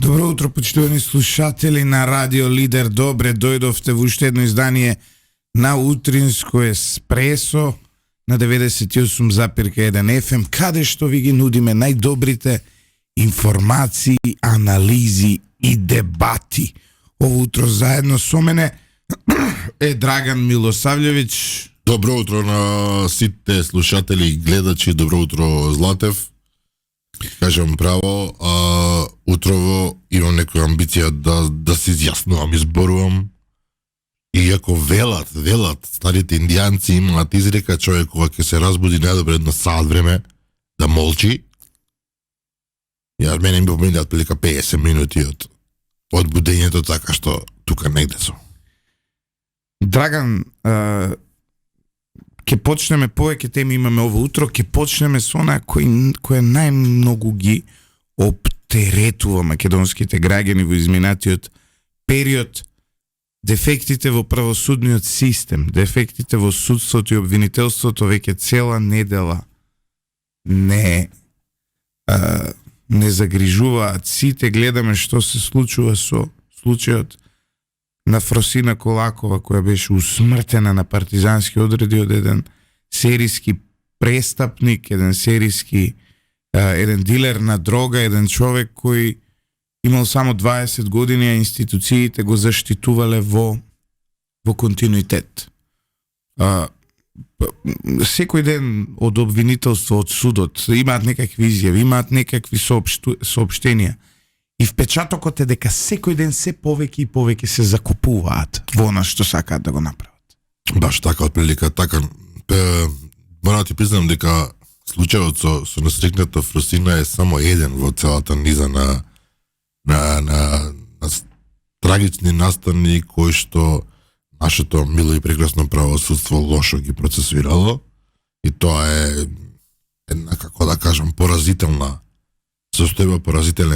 Добро утро, почитувани слушатели на Радио Лидер. Добре дојдовте во уште едно издание на Утринско еспресо на 98,1 FM, каде што ви ги нудиме најдобрите информации, анализи и дебати. Ово утро заедно со мене е Драган Милосављевиќ. Добро утро на сите слушатели и гледачи, добро утро Златев. Кажам право, утрово имам некоја амбиција да се изјаснувам, изборувам. Иако велат, старите индијанци имаат изрека, човек кога ќе се разбуди најдобре едно саат време да молчи. Ја мене ми поминат прилика 50 минути од будењето, така што тука негде сум. Драган, ќе почнеме, повеќе теми имаме ово утро, ќе почнеме со она кој најмногу ги оптеретува македонските граѓани во изминатиот период: дефектите во правосудниот систем, дефектите во судството и обвинителството. Веќе цела недела не загрижуваат сите. Гледаме што се случува со случајот на Фросина Колакова, која беше усмртена на партизански одреди од еден серијски престапник, еден дилер на дрога, еден човек кој имал само 20 години, а институциите го заштитувале во континуитет. Секој ден од обвинителство, од судот, имаат некакви изјави, имаат некакви соопштенија. И впечатокот е дека секој ден се повеќе и повеќе се закупуваат во она што сакаат да го направат. Баш така, отприлика така. Мора ти признам дека случајот со насрекната Фросина е само еден во целата низа на трагични настани кои што нашето мило и прекрасно правосудство лошо ги процесуирало. И тоа е една, како да кажам, поразителен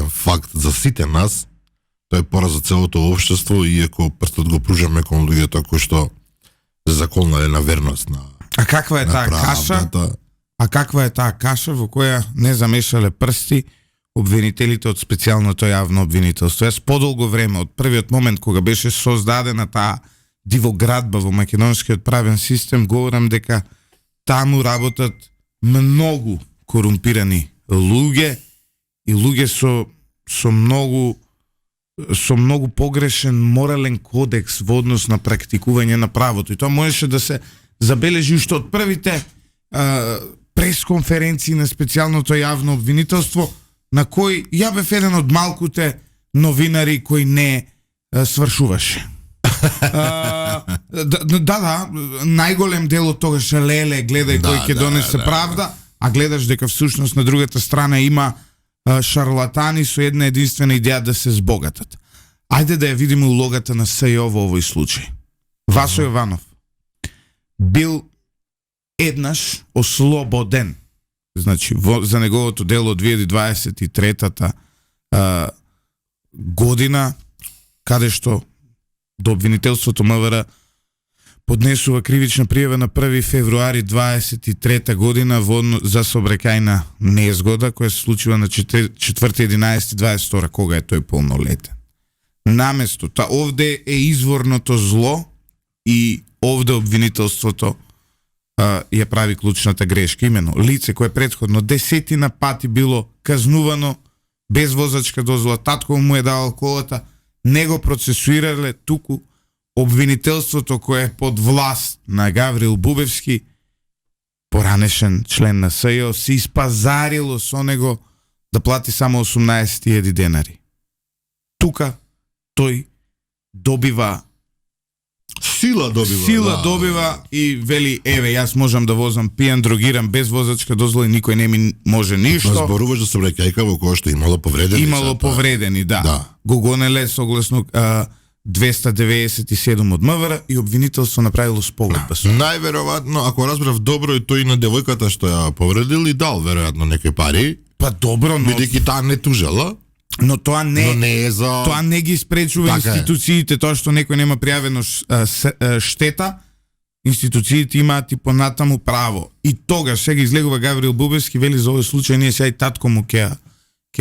факт за сите нас. Тоа е пораз за целото општество, иако прстот го пружаме кон луѓето кои што заколнале на верност на. А каква е таа каша? А каква е таа каша во која не замешале прсти обвинителите од специјалното јавно обвинителство? Јас подолго време, од првиот момент кога беше создадена таа дивоградба во македонскиот правен систем, говорам дека таму работат многу корумпирани луѓе и луѓе со многу погрешен морален кодекс во однос на практикување на правото. И тоа можеше да се забележи уште од првите пресконференции на специјалното јавно обвинителство, на кој ја бев еден од малкуте новинари кој не свршуваше. Најголем дел од тогаш леле, гледај кој ќе донесе правда, а гледаш дека всушност на другата страна има шарлатани со една единствена идеја да се збогатат. Ајде да ја видиме улогата на СЈО во овој случај. Васо Јованов бил еднаш ослободен. Значи, за неговото дело од 2023 година, каде што до обвинителството МВР поднесува кривична пријава на 1 февруари 23 година за сообраќајна незгода која се случила на 4.11.22, кога е тој полнолетен. Наместо, овде е изворното зло и овде обвинителството ја прави клучната грешка. Имено, лице кое претходно 10 пати било казнувано без возачка дозвола, татко му е дал колата, не го процесуирале, туку обвинителството кое е под власт на Гаврил Бубевски, поранешен член на СЈО, се испазарило со него да плати само 18.000 денари. Тука тој добива Сила добива и вели, еве, јас можам да возам пијан, дрогирам, без возачка дозвола и никој не ми може ништо. Зборуваш за сообраќајка во која што имало повредени. Имало повредени, да. Го гонеле согласно 297 од МВР и обвинителство направило спогодба. Најверојатно, ако разбрав добро, и тој на девојката што ја повредил и дал веројатно некои пари. Па добро, но бидејќи таа не тужела. Но тоа не е за... Тоа не ги спречува институциите, тоа што некој нема пријавено штета, институциите имаат и понатаму право. И тогаш сега излегува Гаврил Бубевски, вели за овој случај ние сега и татко му ќе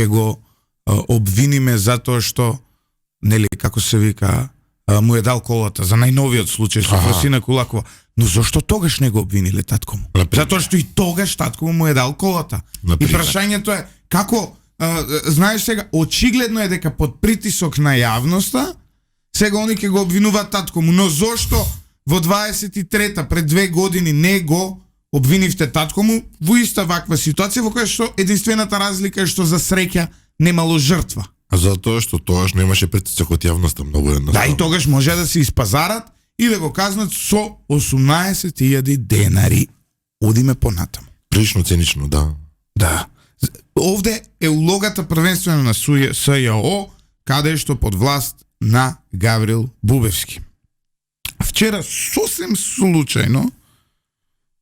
го обвиниме затоа што, нели, како се вика, му е дал колата за најновиот случај со Фросина Кулакова. Но зошто тогаш не го обвиниле татко му? Затоа што и тогаш татко му е дал колата. И прашањето е како, знаеш сега, очигледно е дека под притисок на јавноста сега они ќе го обвинуваат татко му, но зошто во 23-та пред 2 години не го обвинивте татко му во иста ваква ситуација во која што единствената разлика е што за среќа немало жртва. Затоа што тогаш немаше притисок од јавноста многу едноставно. Да, и тогаш може да се испазарат и да го казнат со 18.000 денари. Одиме понатаму. Прилично цинично, да. Да. Овде е улогата првенствено на СЈО, каде што под власт на Гаврил Бубевски. Вчера сосем случајно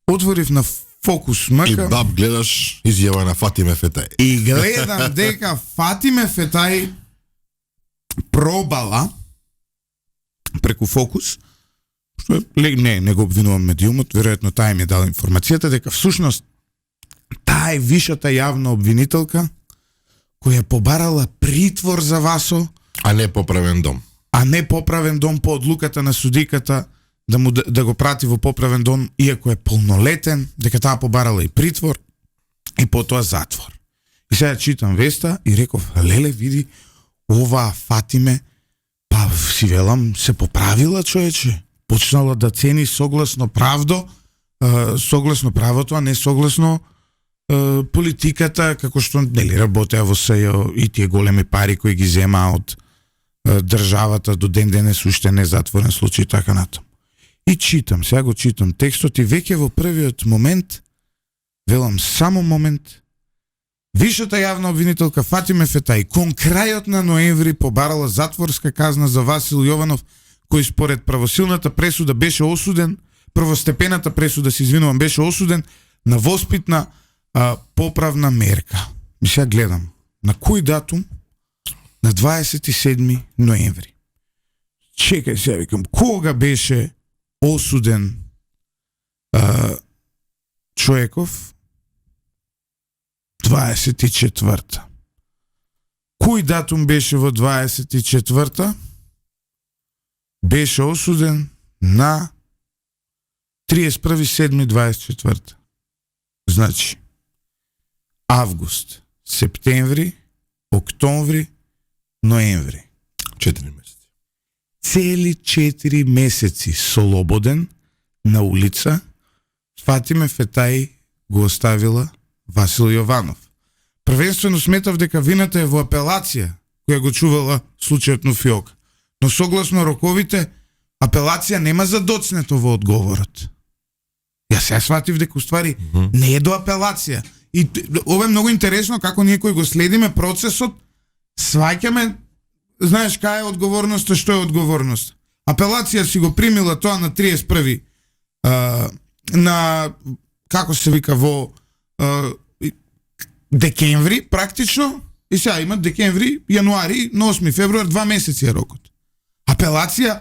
отворив на Фокус МК И баб гледаш изјава на Фатиме Фетај. и гледам дека Фатиме Фетај пробала преку Фокус, што е, не го обвинувам медиумот, веројатно таа ми е дала информацијата дека всушност таа е вишата јавна обвинителка која побарала притвор за Васо, А не поправен дом. а не поправен дом по одлуката на судиката да го прати во поправен дом, иако е полнолетен, дека таа побарала и притвор и потоа затвор. И сега читам веста и реков, леле, види, оваа Фатиме, па си велам, се поправила, човече. Почнала да цени согласно правото, а не согласно политиката, како што нели работеа во СЈО и тие големи пари кои ги зема од државата до ден денес уште не затворен случај така натаму. И читам, сега го читам текстот и веќе во првиот момент велам само момент. Вишата јавна обвинителка Фатиме Фетај кон крајот на ноември побарала затворска казна за Васил Јованов, кој според правосилната пресуда беше осуден, првостепената пресуда, се извинувам, беше осуден на воспитна поправна мерка. И сега гледам, на кој датум? На 27 ноември. Чекај сега, викам, кога беше осуден Човеков? 24-та. Кој датум беше во 24-та? Беше осуден на 31.7.24. Значи, август, септември, октомври, ноември. 4 месеци. Цели 4 месеци слободен на улица Фатиме Фетај го оставила Васил Јованов. Првенствено сметав дека вината е во апелација која го чувала случајот на Фиок. Но согласно роковите, апелација нема задоцнето во одговорот. Јас се сватив дека уствари не е до апелација. И ова е многу интересно како ние кои го следиме процесот, сваќаме, знаеш кај е одговорноста, што е одговорност. Апелација си го примила тоа на 31 на како се вика во декември практично, и сега има декември, јануари, на 8 февруар, 2 месеци е рокот. Апелација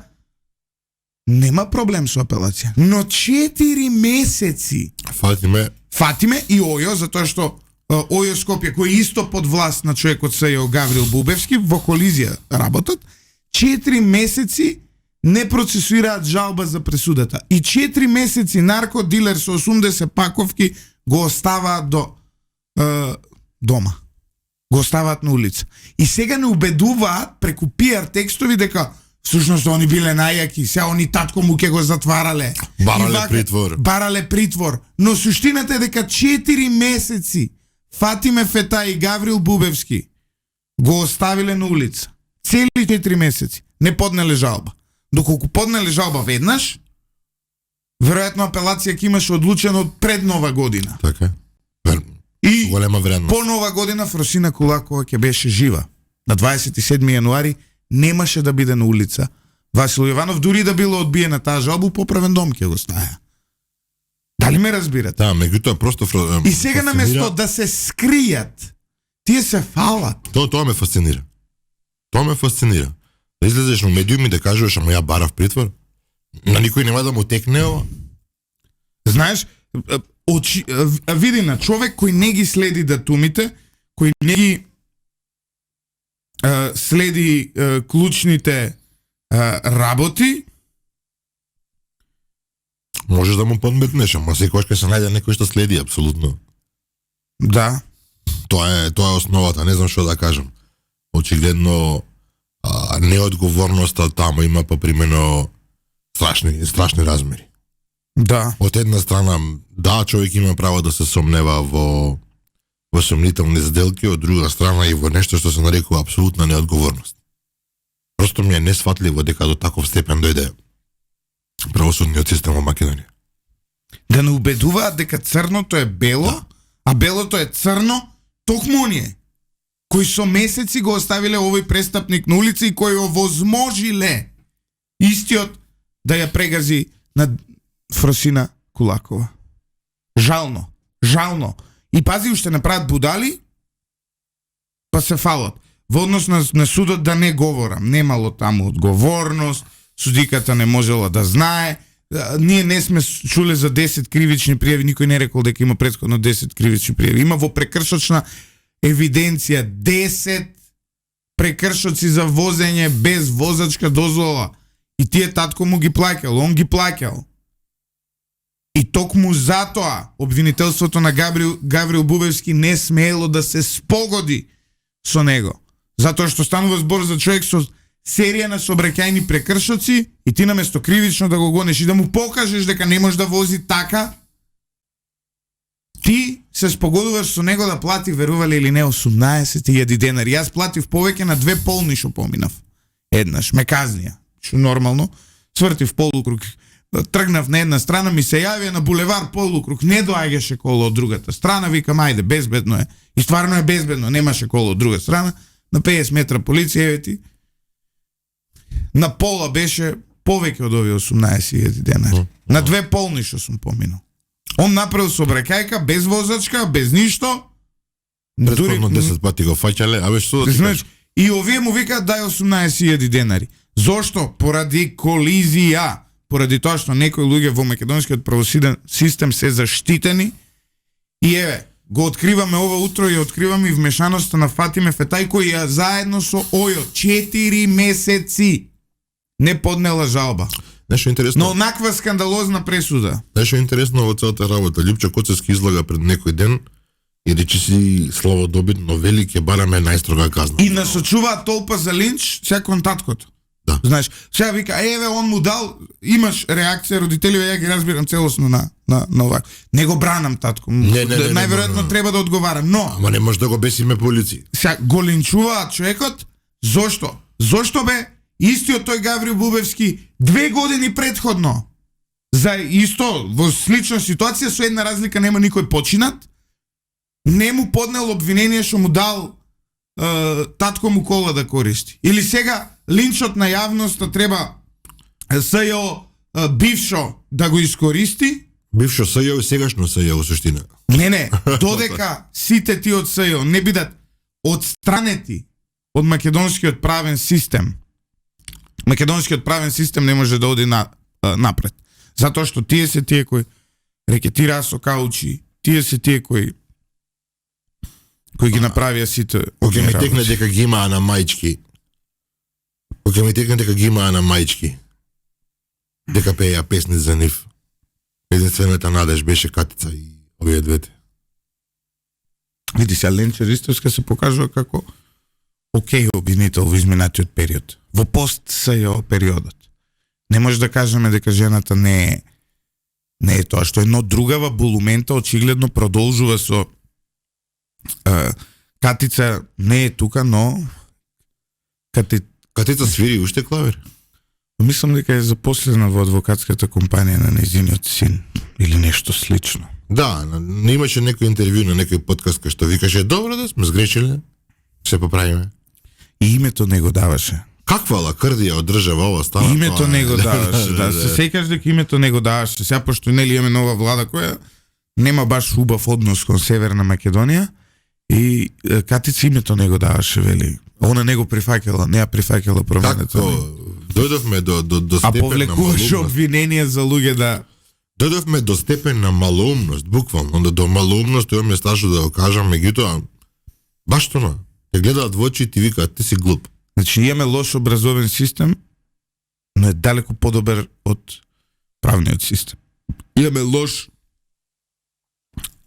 нема проблем со апелација, но 4 месеци Фатиме и Ојо, затоа што Ојо Скопје, кој е исто под власт на човекот СЈО Гаврил Бубевски, во колизија работат, 4 месеци не процесуираат жалба за пресудата. И 4 месеци наркодилер со 80 паковки го оставаат до дома. Го оставаат на улица. И сега не убедуваат преку пиар текстови дека всушност они биле најаки, сега они татко му ќе го затварале. Барале притвор. Но суштината е дека 4 месеци Фатиме Фетај и Гаврил Бубевски го оставиле на улица. Цели 4 месеци. Не поднеле жалба. Доколку поднеле жалба веднаш, веројатно апелација ќе имаше одлучено од пред Нова година. Така. И голема вредност. По Нова година Фросина Кулакова ќе беше жива. На 27 јануари немаше да биде на улица. Васил Јованов дури да било одбиена таа жалба, поправен дом ќе го стаја. Дали ме разбирате? Да, меѓутоа просто и сега на место да се скријат, тие се фалат. Тоа ме фасцинира. Да излезеш на медиуми да кажеш, ама ја барав притвор, на никој нема да му текне ова. Знаеш, види на човек кој не ги следи датумите, кој не ги следи клучните работи. Можеш да му подметнеш, ама секогаш ќе се најде некој што следи апсолутно. Да. Тоа е основата, не знам што да кажам. Очигледно неодговорноста таму има попримено страшни размери. Да. Од една страна, да, човек има право да се сомнева во сомнителни сделки, од друга страна и во нешто што се нарекува апсолутна неодговорност. Просто ми е несфатливо дека до таков степен дојде правосудниот систем во Македонија. Да не убедуваат дека црното е бело, да, а белото е црно, токму оние кои со месеци го оставиле овој престапник на улица и кои овозможиле истиот да ја прегази на Фросина Кулакова. Жално. И пази, уште направат будали, па се фалат. Во однос на судот да не говорам. Немало таму одговорност, судиката не можела да знае. Ние не сме чуле за 10 кривични пријави, никој не рекол дека има претходно 10 кривични пријави. Има во прекршочна евиденција 10 прекршоци за возење без возачка дозвола. И тие татко му ги плаќал, он ги плаќал. И токму затоа обвинителството на Гаврил Бубевски не смеело да се спогоди со него. Затоа што станува збор за човек со серија на сообраќајни прекршоци и ти наместо кривично да го гонеш и да му покажеш дека не може да вози така, ти се спогодуваш со него да плати, верували или не, 18.000 денари. Јас платив повеќе на 2 полни што поминав. Еднаш, ме казнија. Што нормално. Свртив полукруг. Тргнав на една страна, ми се јавија на булевар полукруг. Не доаѓаше коло од другата страна. Викам, ајде, безбедно е. И стварно е безбедно. Немаше коло од друга страна. На 50 метра полиција, еве ти. На пола беше повеќе од овие 18.000 денари. На 2 полни што сум поминал. Он направил сообраќајка, без возачка, без ништо. Претходно 10 пати го фаќале, абе што да ти кажеш? И овие му викаат дај 18.000 денари. Зошто? Поради колизија. Поради тоа што некои луѓе во македонскиот правосуден систем се заштитени. И еве, го откриваме ова утро и откриваме и вмешаноста на Фатиме Фетај, која заедно со Ојо 4 месеци не поднела жалба. Нешто интересно. Но онаква скандалозна пресуда. Нешто интересно во целата работа. Љупчо Коцевски излага пред некој ден и речи си славодобитно вели ќе бараме најстрога казна. И насочуваат толпа за линч сега кон таткото. Да. Знаеш, сега вика, еве он му дал, имаш реакција родители, ја ги разбирам целосно на ова. Не го бранам татко. Најверојатно треба да одговарам, но ама не може да го бесиме полиција. Сега го линчуваат човекот, зошто? Зошто бе истиот тој Гаврил Бубевски 2 години претходно за исто во слична ситуација со една разлика, нема никој починат, не му поднел обвинение што му дал татко му кола да користи. Или сега линчот на јавноста треба СЈО бившо да го искористи. Бившо СЈО и сегашно СЈО во суштина. Не, додека сите ти од СЈО не бидат отстранети од македонскиот правен систем. Македонскиот правен систем не може да оди напред. Затоа што тие се тие кои рекетираа со каучи, тие се тие кои ги направија сите. Кој ми текне дека ги имаа на мајчки. Дека пеја песни за нив. Единствената надеж беше Катица и овие двете. Види се, Ленчер Ристовска се покажува како окей обвинител во изминатиот период. Во пост СЈО периодот. Не може да кажеме дека жената не е тоа што едно другава булумента очигледно продолжува со Катица не е тука, но Катица свири уште клавир. Мислам дека е запослена во адвокатската компанија на нејзиниот син или нешто слично. Да, не имаше некој интервју на некој подкаст кај што викаше добро да сме сгрешиле, се поправиме. И името не го даваше. Каква лакрдија од држава ова стана? Името не го даваше, да. Се сеќаш дека името не го даваше. Сега пошто нели имаме нова влада која нема баш убав однос кон Северна Македонија и Катица името не го даваше, вели. Она не го прифаќала, не ја прифаќала промената. Како дојдовме до степен на малумност. Обвинение за луѓе да дојдовме до степен на малумност, буквално, до малумност, тоа ме сташо да го кажам, меѓутоа баш тоа. Те гледаат во очи и ти викаат ти си глуп. Значи имаме лош образовен систем, но е далеко подобар од правниот систем. Имаме лош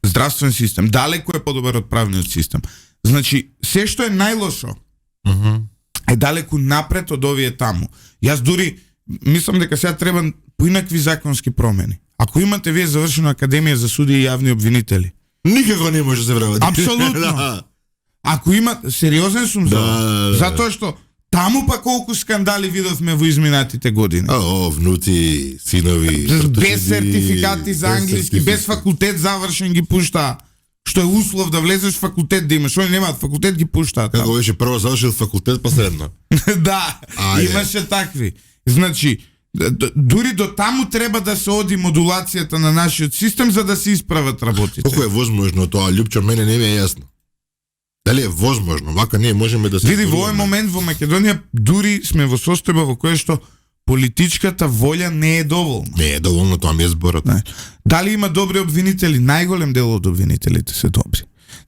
здравствен систем, далеко е подобар од правниот систем. Значи, се што е најлошо е далеко напред од овие таму. Јас дури мислам дека сега треба поинакви законски промени. Ако имате вие завршена академија за судии и јавни обвинители, Никако не може да се вработи. апсолутно. Ако има сериозен сум за затоа што таму па колку скандали видовме во изминатите години. Внуци, синови, Без сертификати за англиски, без факултет завршен ги пуштаа. Што е услов да влезеш в факултет да имаш. Они немаат факултет, ги пуштаат. Како беше прво завршил факултет, па средно. Да, имаше такви. Значи, дури до таму треба да се оди модулацијата на нашиот систем за да се исправат работите. Колку е возможно тоа, Лјупчо, мене не ми е јасно. Дали е возможно? Вака ние можеме да се... Види, во овој момент во Македонија дури сме во состојба во која што политичката волја не е доволна. Не е доволно, тоа ми е зборот. Дали има добри обвинители? Најголем дел од обвинителите се добри.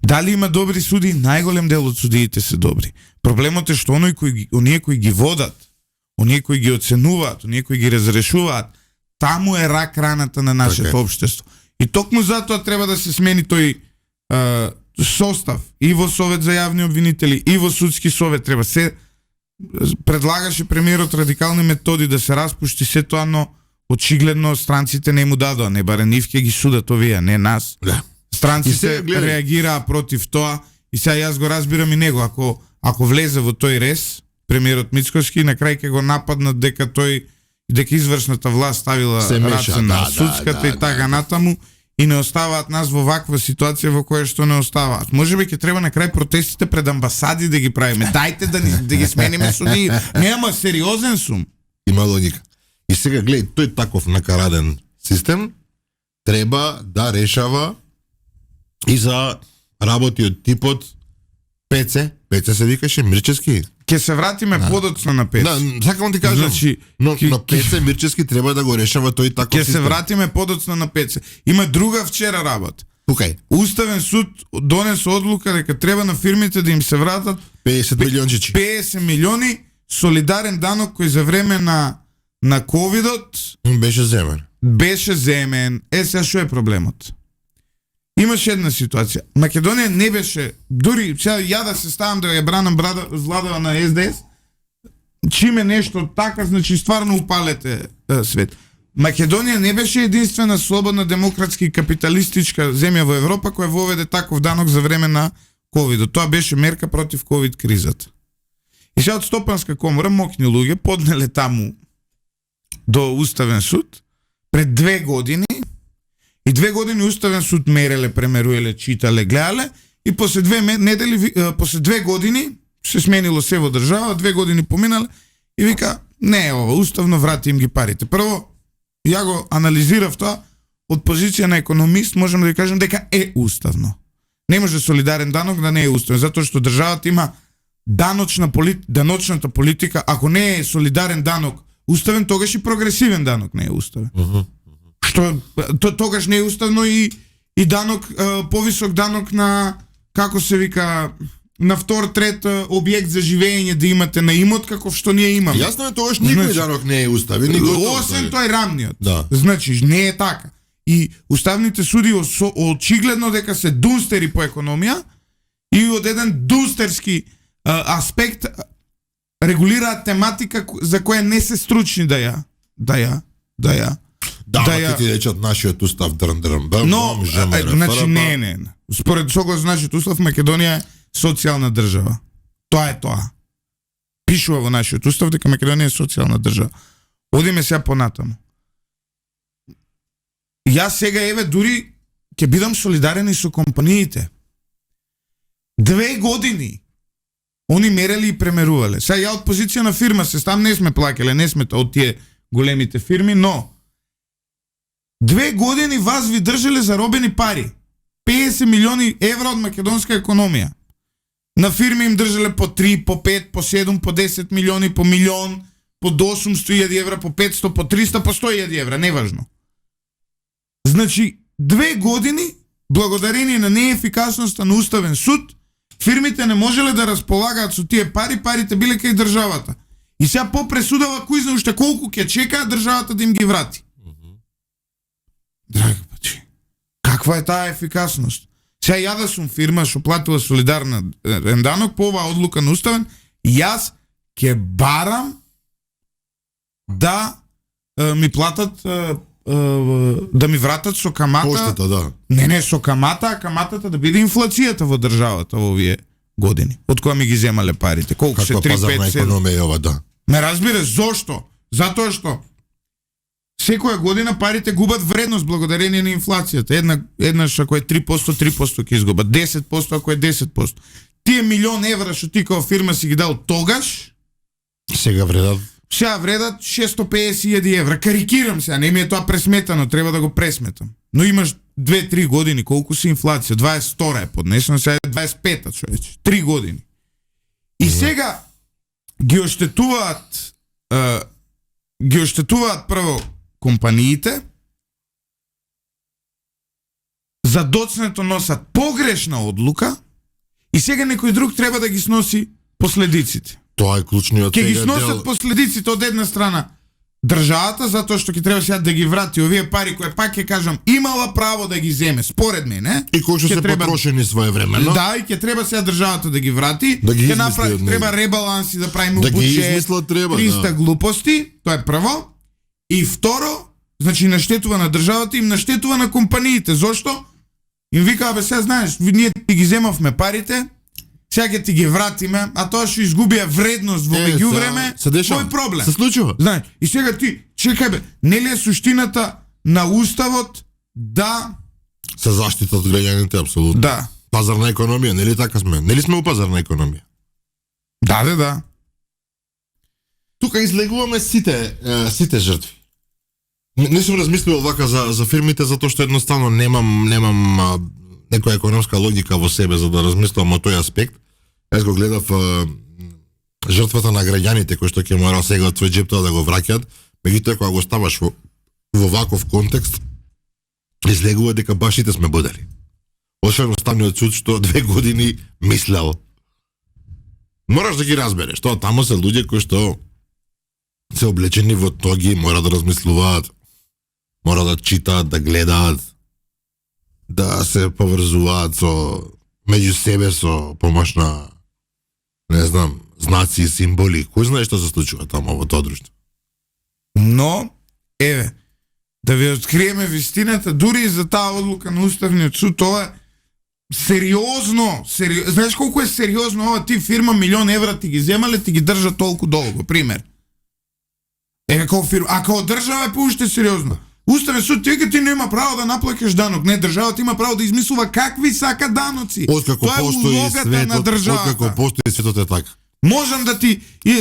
Дали има добри суди? Најголем дел од судиите се добри. Проблемот е што оние кои ги водат, оние кои ги оценуваат, оние кои ги разрешуваат, таму е рак раната на нашето општество. И токму затоа треба да се смени тој состав и во Совет за јавни обвинители и во Судски совет. Треба се предлагаше премиерот радикални методи да се распушти се тоа, но очигледно странците не му дадоа, не баре нив ќе ги судат овие, не нас. Да. Странците реагираа против тоа и сега јас го разбирам и него. Ако влезе во тој рез, премиерот Мицкоски, на крај ќе го нападнат дека извршната власт ставила раце на судската и така натаму и не оставаат нас во ваква ситуација во која што не оставаат. Можеби ќе треба на крај протестите пред амбасади да ги правиме. Дајте да ги смениме судии. Нема сериозен сум. Има логика. И сега гледај, тој таков накараден систем треба да решава и за работи од типот ПЦ се викаше Мирчески. Ќе се вратиме подоцна на ПЦ. Да, сакам ти кажам. Значи, но на ПЦ Мирчески треба да го решава тој таков систем. Ќе се систем. вратиме подоцна на ПЦ. Има друга вчера работа. Тука Уставен суд донесе одлука дека треба на фирмите да им се вратат 50 милиончичи. 50 милиони солидарен данок кој за време на ковидот беше земен. Сега што е проблемот? Имаше една ситуација. Македонија не беше, дури сега ја да се ставам да ја бранам Владава на СДС, чиме нешто така, значи стварно упалете свет. Македонија не беше единствена слободна, демократски и капиталистичка земја во Европа која воведе таков данок за време на ковидот. Тоа беше мерка против ковид кризата. И сега од Стопанска комора мокни луѓе поднеле таму до Уставен суд пред 2 години. И 2 години Уставен суд мереле, премеруеле, читале, гледале и после 2 години се сменило се во држава, 2 години поминале и вика, не е ова уставно, врати им ги парите. Прво, ја го анализирав тоа, од позиција на економист можам да ви кажам дека е уставно. Не може солидарен данок да не е уставен, затоа што државата има даночната политика, ако не е солидарен данок уставен, тогаш и прогресивен данок не е уставен. Што тогаш не е уставно и данок, повисок данок на, како се вика, на втор, трет објект за живење да имате на имот, каков што ние имаме. Јасно е тогаш никој данок не е уставен. Освен тој рамниот. Да. Значи, не е така. И уставните суди очигледно дека се дунстери по економија и од еден дунстерски аспект регулираат тематика за која не се стручни да ја ти речат нашиот устав дрн. Но, значи не. Според согласно нашиот устав, Македонија е социјална држава. Тоа е тоа. Пишува во нашиот устав дека Македонија е социјална држава. Одиме сега понатаму. Јас сега дури ќе бидам солидарен и со компаниите. 2 години они мерели и премерувале. Сега ја од позиција на фирма се стам не сме плакеле, не сме од тие големите фирми, но 2 години вас ви држеле заробени пари. 50 милиони евра од македонска економија. На фирми им држеле по 3, по 5, по 7, по 10 милиони, по милион, по 800.000 евра, по 500, по 300, по 100.000 евра, неважно. Значи, 2 години, благодарение на неефикасноста на Уставен суд, Фирмите не можеле да располагаат со тие пари, парите биле кај државата. И сега по пресудава кој знае уште колку ќе чекаат државата да им ги врати. Драги пачи, каква е таа ефикасност? Сега ја да сум фирма што платила солидарен данок по оваа одлука на уставен, јас ќе барам да ми платат да ми вратат со камата. Поштата, да. Не, со камата, а каматата да биде инфлацијата во државата во овие години. Од која ми ги земале парите? Колку се 3, 5, 7? Каква пазарна економија е ова, да. Ме разбираш зошто? Затоа што секоја година парите губат вредност благодарение на инфлацијата. Еднаш ако е 3%, 3% ќе изгубат. 10% ако е 10%. Тие милион евра што ти како фирма си ги дал тогаш, сега вредат 650.000 евра. Карикирам сега, не ми е тоа пресметано, треба да го пресметам. Но имаш 2-3 години, колку си инфлација? 22 е поднесено, сега е 25-та, човече. 3 години. И сега ги оштетуваат прво компаниите, за доцнето носат погрешна одлука и сега некој друг треба да ги сноси последиците. Тоа е клучниот Ќе ги сносат последиците од една страна државата, затоа што ќе треба сега да ги врати овие пари кои пак ќе кажам имала право да ги земе, според мене. И кои што се потрошени своевремено. Да, и ќе треба сега државата да ги врати, да ги ќе направи, треба ребаланси да правиме да буџет, 300 да. глупости, тоа е прво. И второ, значи наштетува на државата, им наштетува на компаниите. Зошто? Им вика, бе, сега знаеш, ние ти ги земавме парите, сега ќе ти ги вратиме, а тоа што изгубија вредност во меѓувреме, тој е проблем. Се случува. Знаеш, и сега ти, чекај бе, нели е суштината на уставот да се заштита од граѓаните, апсолутно. Да. Пазарна економија, нели така сме? Нели сме у пазарна економија? Да. Тука излегуваме сите жртви. Не сум размислил вака за фирмите затоа што едноставно немам некоја економска логика во себе за да размислам о тој аспект. Јас го гледав жртвата на граѓаните кои што ќе мора сега од свој џеп тоа да го враќаат, меѓутоа кога го ставаш во ваков контекст, излегува дека баш сите сме бодали. Освен Уставниот суд што 2 години мислел. Мораш да ги разбереш, тоа таму се луѓе кои што се облечени во тоги, мора да размислуваат, мора да читаат, да гледаат, да се поврзуваат меѓу себе со помош на, не знам, знаци и символи. Кој знае што се случува таму во тоа друштво? Но, еве, да ви откриеме вистината, дури и за таа одлука на Уставниот суд, тоа е сериозно. Знаеш колку е сериозно ова ти фирма, милион евра ти ги земале, ти ги држа толку долго, пример. Како фирма, а како држава е поуште сериозно. Уставен суд ти нема право да наплакаш данок. Не, државата има право да измислува какви сака даноци. Откако постои светот е така. Можам да ти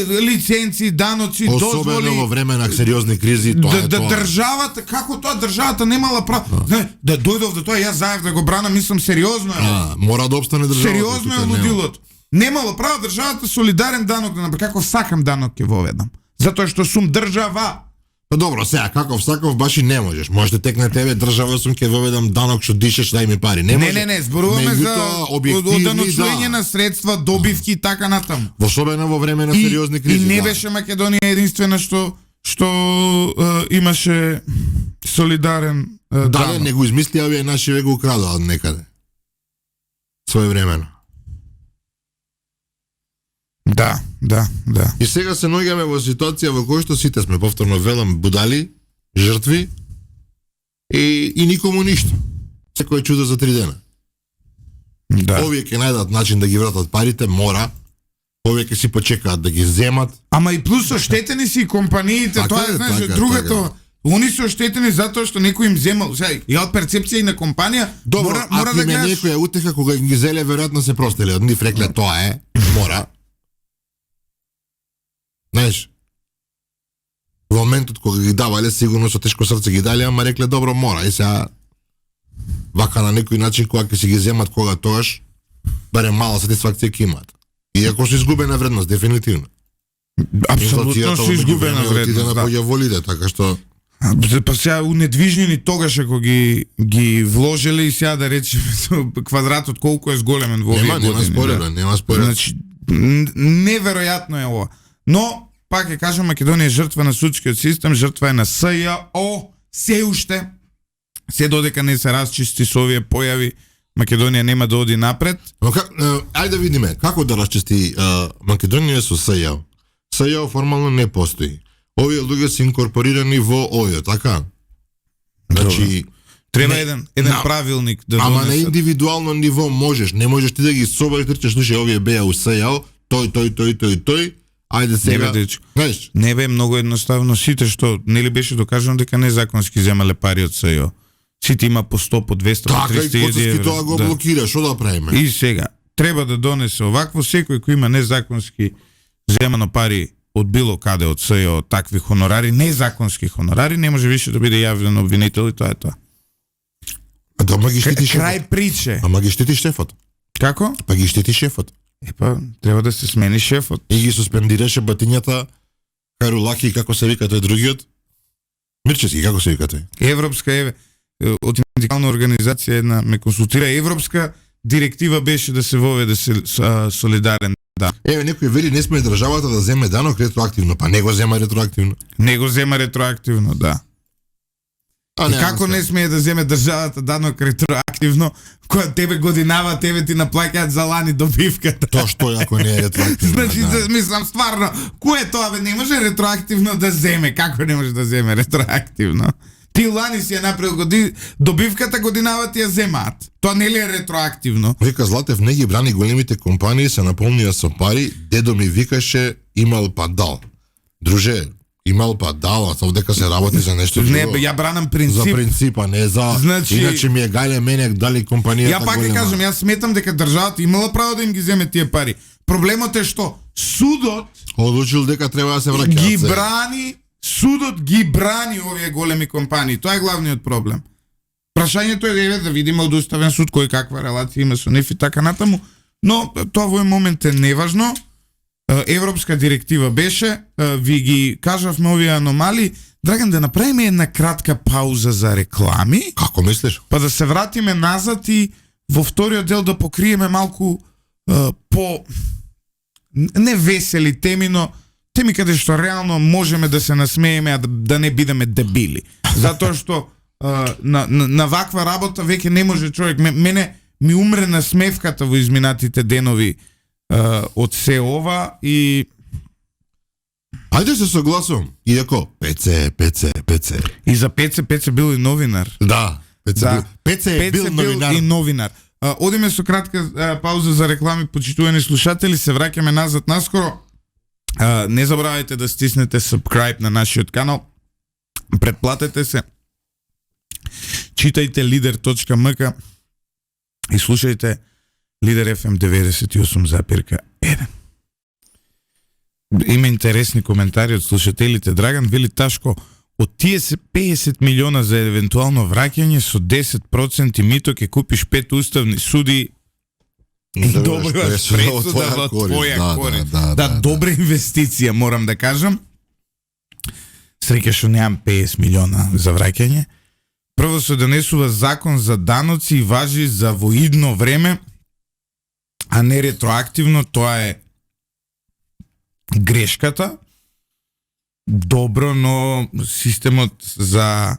лиценци, даноци, дозволи. Особено во време на сериозни кризи, тоа е тоа. Државата, како тоа државата немала право. Да дојдов до тоа, јас заев да го бранам, мислам сериозно е. Мора да опстане државата. Сериозно е лудилото. Немало право државата солидарен данок да направи. Како сакам данок ќе воведам. Затоа што сум држава. Па добро, сега каков саков баш и не можеш. Можете тек на тебе држава сум ќе воведам данок што дишеш, дај ми пари. Не, зборуваме за оданочлење на средства, добивки и така натаму. Особено во време на сериозни кризи. И не беше Македонија единствена што имаше солидарен данок. Дали не го измислија, овие наши ве го украдоа од некаде. Своевремено. Да. И сега се наоѓаме во ситуација во која што сите сме, повторно велам, будали, жртви и никому ништо. Секој чуда за 3 дена. Да. Овие ќе најдат начин да ги вратат парите, мора. Овие ќе си почекаат да ги земат. Ама и плюс оштетени си компаниите, тоа е, знаеш, другото. Они се оштетени затоа што некој им земал. Сега, и од перцепција и на компанија, добро, мора да гледаш. Некоја утеха кога ги зеле, веројатно се простеле од нив, рекле тоа е, мора. Знаеш, во моментот кога ги давале, сигурно со тешко срце ги дали, ама рекле добро мора. И сега вака на некој начин кога ќе си ги земат кога тоаш, барем мала сатисфакција ќе имаат. Иако се изгубена вредност, дефинитивно. Апсолутно се изгубена вредност, да. Отиде на поѓаволите, така што Па сега унедвижнини тогаш ако ги вложеле и сега да речеме квадратот колку е зголемен во овие години. Нема според, да. нема според. Значи неверојатно е ова. Но пак ќе кажам, Македонија е жртва на судскиот систем, жртва е на СЈО, се уште се додека не се расчисти со овие појави, Македонија нема да оди напред. Но ајде да видиме како да расчисти Македонија со СЈО. СЈО формално не постои. Овие луѓе се инкорпорирани во ОЈО, така? Значи Треба не, еден на, правилник да ама донесат. на индивидуално ниво можеш, не можеш ти да ги собереш, трчаш, слушај, овие беа у СЈО, тој, ајде сега. Знаеш, Не бе многу едноставно, сите што нели беше докажано дека незаконски земале пари од СЈО. Сите има по 100, по 200, по така 300 и Коцевски евра. тоа го блокира, што да правиме? И сега треба да донесе овакво, секој кој има незаконски земано пари од било каде од СЈО, такви хонорари, незаконски хонорари, не може више да биде јавен обвинител и тоа е тоа. Ама ги штити шефот. Крај приче. Ама ги штити шефот. Како? Па ги штити шефот. Епа, треба да се смени шефот. И ги суспендираше батињата Карулаки, како се вика тој другиот? Мирчевски, како се вика тој? Европска од синдикална организација една ме консултира, европска директива беше да се воведе солидарен дан. Еве некој вели не сме државата да земе данок ретроактивно, па не го зема ретроактивно. Не го зема ретроактивно, да. А И како не смее да земе државата данок ретроактивно, која тебе годинава, тебе ти наплаќаат за лани добивката. Тоа што е ако не е ретроактивно? Значи, мислам стварно, кој е тоа бе, не може ретроактивно да земе, како не може да земе ретроактивно? Ти лани си ја направил добивката, годинава ти ја земаат. Тоа не ли е ретроактивно? Вика Златев не ги брани големите компании, се наполнија со пари, дедо ми викаше имал па дал. Друже, имал па дал, а дека се работи за нешто друго. Не бе, ја бранам принцип. За принципа, не за... Значи... Иначе ми е гајле мене дали компанијата Ја пак ќе кажам, јас сметам дека државата имала право да им ги земе тие пари. Проблемот е што судот одлучил дека треба да се враќаат. ги брани, судот ги брани овие големи компании. Тоа е главниот проблем. Прашањето е да видиме од уставен суд кој каква релација има со нив и така натаму, но тоа во момент е неважно. Европска директива беше, ви ги кажавме овие аномали. Драган, да направиме една кратка пауза за реклами. Како мислиш? Па да се вратиме назад и во вториот дел да покриеме малку по не весели теми, но теми каде што реално можеме да се насмееме, а да не бидеме дебили. Затоа што на ваква работа веќе не може човек. Мене ми умре на смевката во изминатите денови од се ова и Ајде се согласувам. Иако ПЦ. И за ПЦ бил и новинар. Да, ПЦ е бил новинар. И новинар. Одиме со кратка пауза за реклами, почитувани слушатели, се враќаме назад наскоро. Не забравајте да стиснете subscribe на нашиот канал. Претплатете се. Читајте lider.mk и слушајте Лидер FM 98,1. Има интересни коментари од слушателите. Драган вели Ташко, од тие 50 милиона за евентуално враќање со 10% мито ќе купиш 5 уставни суди и добиваш пресуда во твоја корист. Да, добра инвестиција, морам да кажам. Среќа што немам 50 милиона за враќање. Прво се донесува закон за даноци и важи за воидно време, а не ретроактивно. Тоа е грешката. Добро, но системот за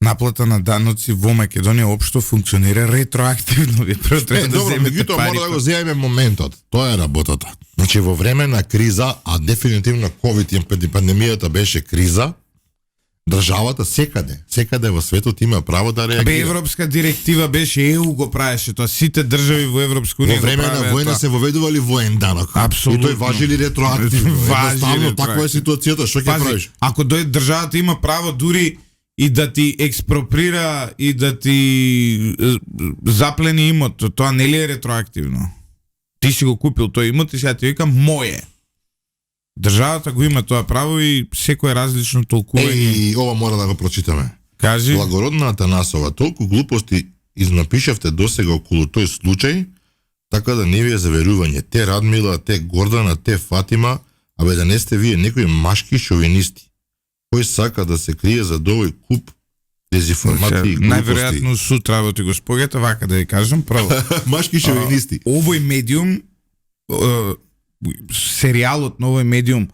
наплата на даноци во Македонија општо функционира ретроактивно. Ви прво треба да земете пари. Мора да го земеме моментот. Тоа е работата. Значи во време на криза, а дефинитивно ковид и пандемијата беше криза, државата секаде во светот има право да реагира. Европска директива беше, ЕУ го правеше тоа, сите држави во Европска унија во време на војна се воведували воен данок. Апсолутно. И тој важи ли ретроактивно? Едноставно, таква е ситуацијата, што ќе правиш? Ако државата има право дури и да ти експроприра и да ти заплени имот, тоа не ли е ретроактивно? Ти си го купил тој имот и сега ти вика моје. Државата го има тоа право и секој различно толкување. И ова мора да го прочитаме. Кажи. Благородна Атанасова, толку глупости изнапишавте досега околу тој случај, така да не ви е заверување. Те Радмила, те Гордана, те Фатима, абе да не сте вие некои машки шовинисти. кој сака да се крие за овој куп дезинформации и глупости. Најверојатно сутра работи го споѓате, вака да ја кажам, право. Машки шовинисти. Овој медиум, серијалот на овој медиум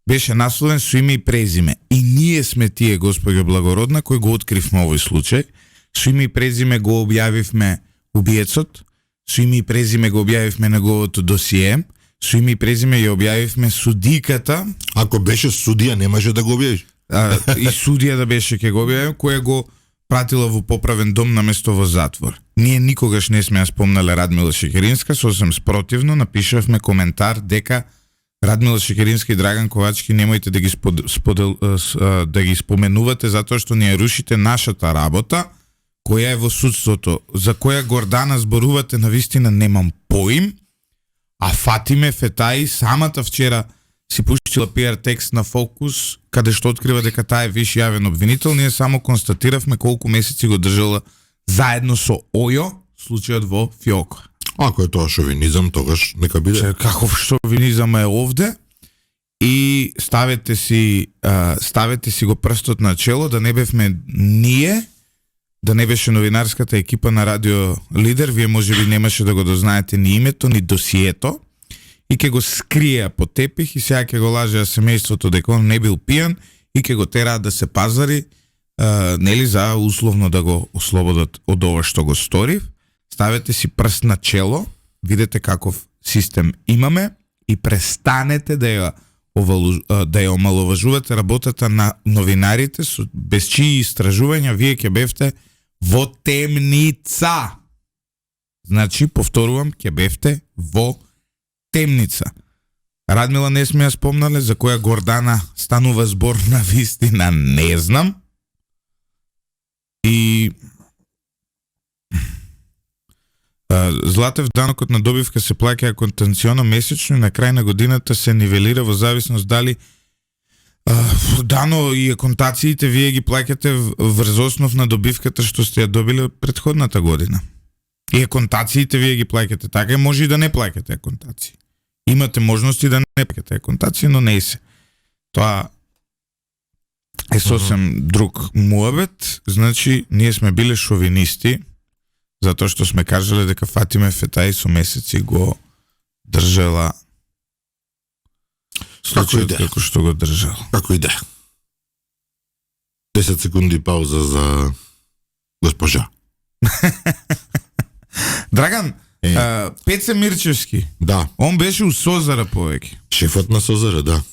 беше насловен со име и презиме. И ние сме тие, госпоѓа Благородна, кои го откривме овој случај. Со име и презиме го објавивме убиецот, со име и презиме го објавивме неговото досие, со име и презиме ја објавивме судиката. Ако беше судија, немаше да го објавиш. И судија да беше ќе го објавим, која го пратила во поправен дом на место во затвор. Ние никогаш не сме ја спомнале Радмила Шекеринска, сосем спротивно напишавме коментар дека Радмила Шекеринска и Драган Ковачки немојте да ги да ги споменувате затоа што ни ја рушите нашата работа, која е во судството, за која Гордана зборувате навистина немам поим, а Фатиме Фетаи самата вчера си пуштила PR текст на Фокус, каде што открива дека таа е виш јавен обвинител. Ние само констатиравме колку месеци го држала заедно со Ојо случајот во Фиоко. Ако е тоа шовинизам, тогаш нека биде. Каков шовинизам е овде? И ставете си го прстот на чело, да не бевме ние, да не беше новинарската екипа на Радио Лидер, вие можеби немаше да го дознаете ни името, ни досието, и ќе го скрија по тепих, и сега ќе го лажеа семејството дека он не бил пијан, и ќе го тераат да се пазари, нели, за условно да го ослободат од ова што го стори. Ставете си прст на чело, видете каков систем имаме и престанете да ја омаловажувате работата на новинарите, без чии истражувања вие ќе бевте во темница. Значи, повторувам, ќе бевте во темница. Радмила не сме ја спомнале, за која Гордана станува збор на вистина, не знам. И Златев, данокот на добивка се плаќа контенционо месечно и на крај на годината се нивелира во зависност дали дано и аконтациите вие ги плаќате врз основ на добивката што сте ја добиле претходната година. И аконтациите вие ги плаќате така, може и да не плаќате аконтации. Имате можности да не плаќате аконтации, но не се. Тоа е сосем друг муабет. Значи, ние сме биле шовинисти, затоа што сме кажале дека Фатиме Фетаи со месеци го држала случајот како што го држала. Како иде? 10 секунди пауза за госпожа. Драган, Пеце Мирчевски. Да. Он беше у Созара повеќе. Шефот на Созара, да.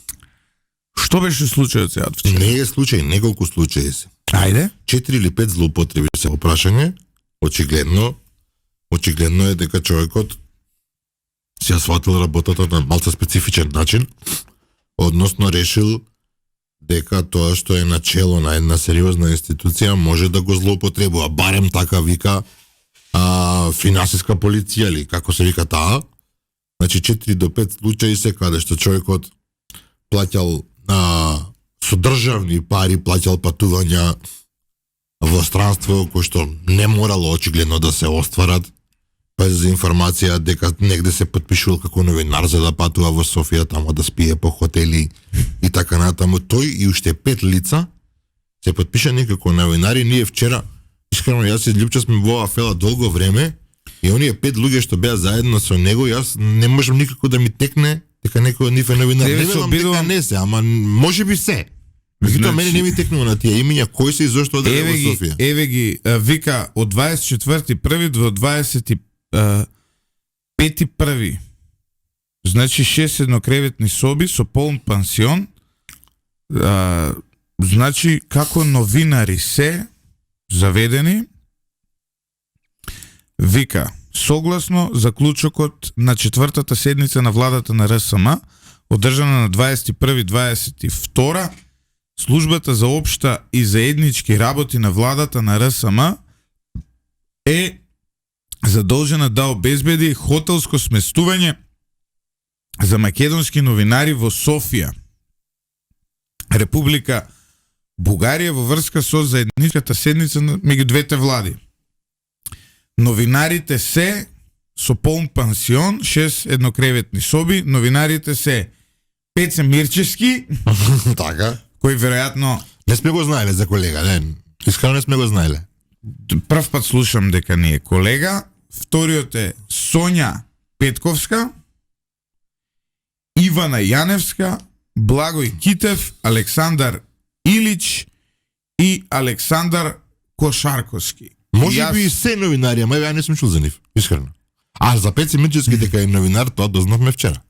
Што беше случајот сега? Не е случај, неколку случаи се. Ајде. 4 или 5 злоупотреби се опрашање. Очигледно е дека човекот си ја сватил работата на малце специфичен начин, односно решил дека тоа што е начело на една сериозна институција може да го злоупотребува, барем така вика финансиска полиција или како се вика таа. Значи 4 до 5 случаи се каде што човекот плаќал со државни пари, плаќал патувања во странство кој што не морало очигледно да се остварат, па за информација дека негде се потпишувал како новинар за да патува во Софија тамо да спие по хотели и така натаму. Тој и уште 5 лица се потпишани како новинари. Ние вчера, искрено јас и Љупча сме во афела долго време и оние 5 луѓе што беа заедно со него, јас не можам никако да ми текне дека некој од нив е новинар. Не велам дека не се, ама можеби се. Меѓутоа, мене не ми текнува на тие имиња, кој се и зошто оде во Софија. Еве ги, вика, од 24.1. до 25.1. Значи 6 еднокреветни соби со полн пансион. Значи, како новинари се заведени, вика, согласно заклучокот на 4-та седница на владата на РСМ, одржана на 21.22, Службата за општа и заеднички работи на владата на РСМ е задолжена да обезбеди хотелско сместување за македонски новинари во Софија, Република Бугарија, во врска со заедничката седница меѓу двете влади. Новинарите се со полн пансион, 6 еднокреветни соби. Новинарите се Пеце Мирчевски, така, кој веројатно Не сме го знаеле за колега, не. Искрено не сме го знаеле. прв пат слушам дека не е колега. Вториот е Сонја Петковска, Ивана Јаневска, Благој Китев, Александар Илич и Александар Кошарковски. Може Јас- би и се новинари, ама ја не сум чул за нив, искрено. А за Пеци Мичевски дека е новинар, тоа дознавме вчера.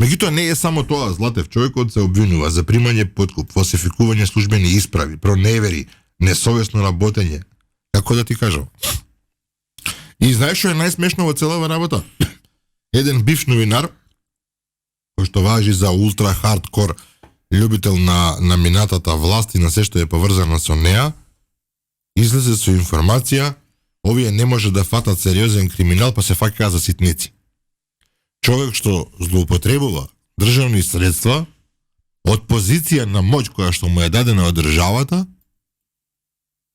Меѓутоа не е само тоа, Златев, човекот се обвинува за примање подкуп, фалсификување службени исправи, проневери, несовесно работење. Како да ти кажам? И знаеш што е најсмешно во целава работа? Еден бивш новинар, кој што важи за ултра хардкор љубител на минатата власт и на се што е поврзано со неа, излезе со информација, овие не може да фатат сериозен криминал, па се фаќаат за ситници. Човек што злоупотребува државни средства од позиција на моќ која што му е дадена од државата,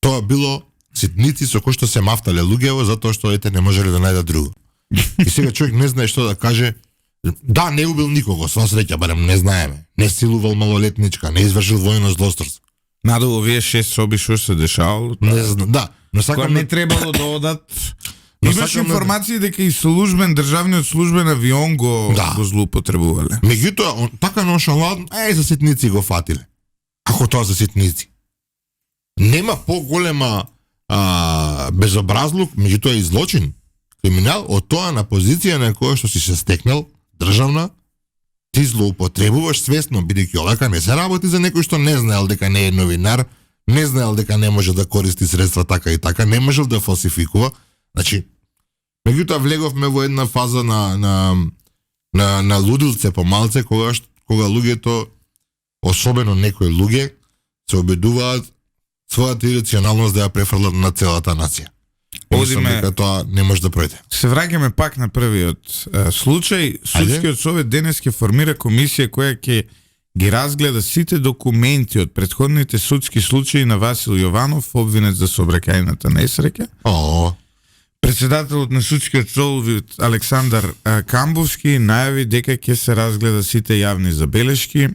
тоа било ситници со кои што се мафтале луѓево затоа што ете не можеле да најдат друго. И сега човек не знае што да каже. Да, не убил никого, со среќа, барем не знаеме. Не силувал малолетничка, не извршил војно злосторство. Надолу овие 6 соби што се дешавало, Не знам, да, но која сакам не требало да одат. Но Имаш сакам да- информации дека и државниот службен авион го злоупотребувале. Меѓутоа, он така ноншалантно, за ситници го фатиле. Ако тоа за ситници. Нема поголема безобразлук, меѓутоа и злочин, криминал, од тоа на позиција на која што си се стекнал, државна, ти злоупотребуваш свесно, бидејќи овака не се работи за некој што не знаел дека не е новинар, не знаел дека не може да користи средства така и така, не можел да фалсификува. Значи, меѓутоа влеговме во една фаза на лудилце помалце, кога луѓето, особено некои луѓе, се обидуваат својата ирационалност да ја префрлат на целата нација. Мислам Одиме- дека тоа не може да пројде. Се враќаме пак на првиот случај. Судскиот совет денес ќе формира комисија која ќе ги разгледа сите документи од претходните судски случаи на Васил Јованов, обвинет за сообраќајната несреќа. Председателот на судскиот совет Александар Камбовски најави дека ќе се разгледа сите јавни забелешки.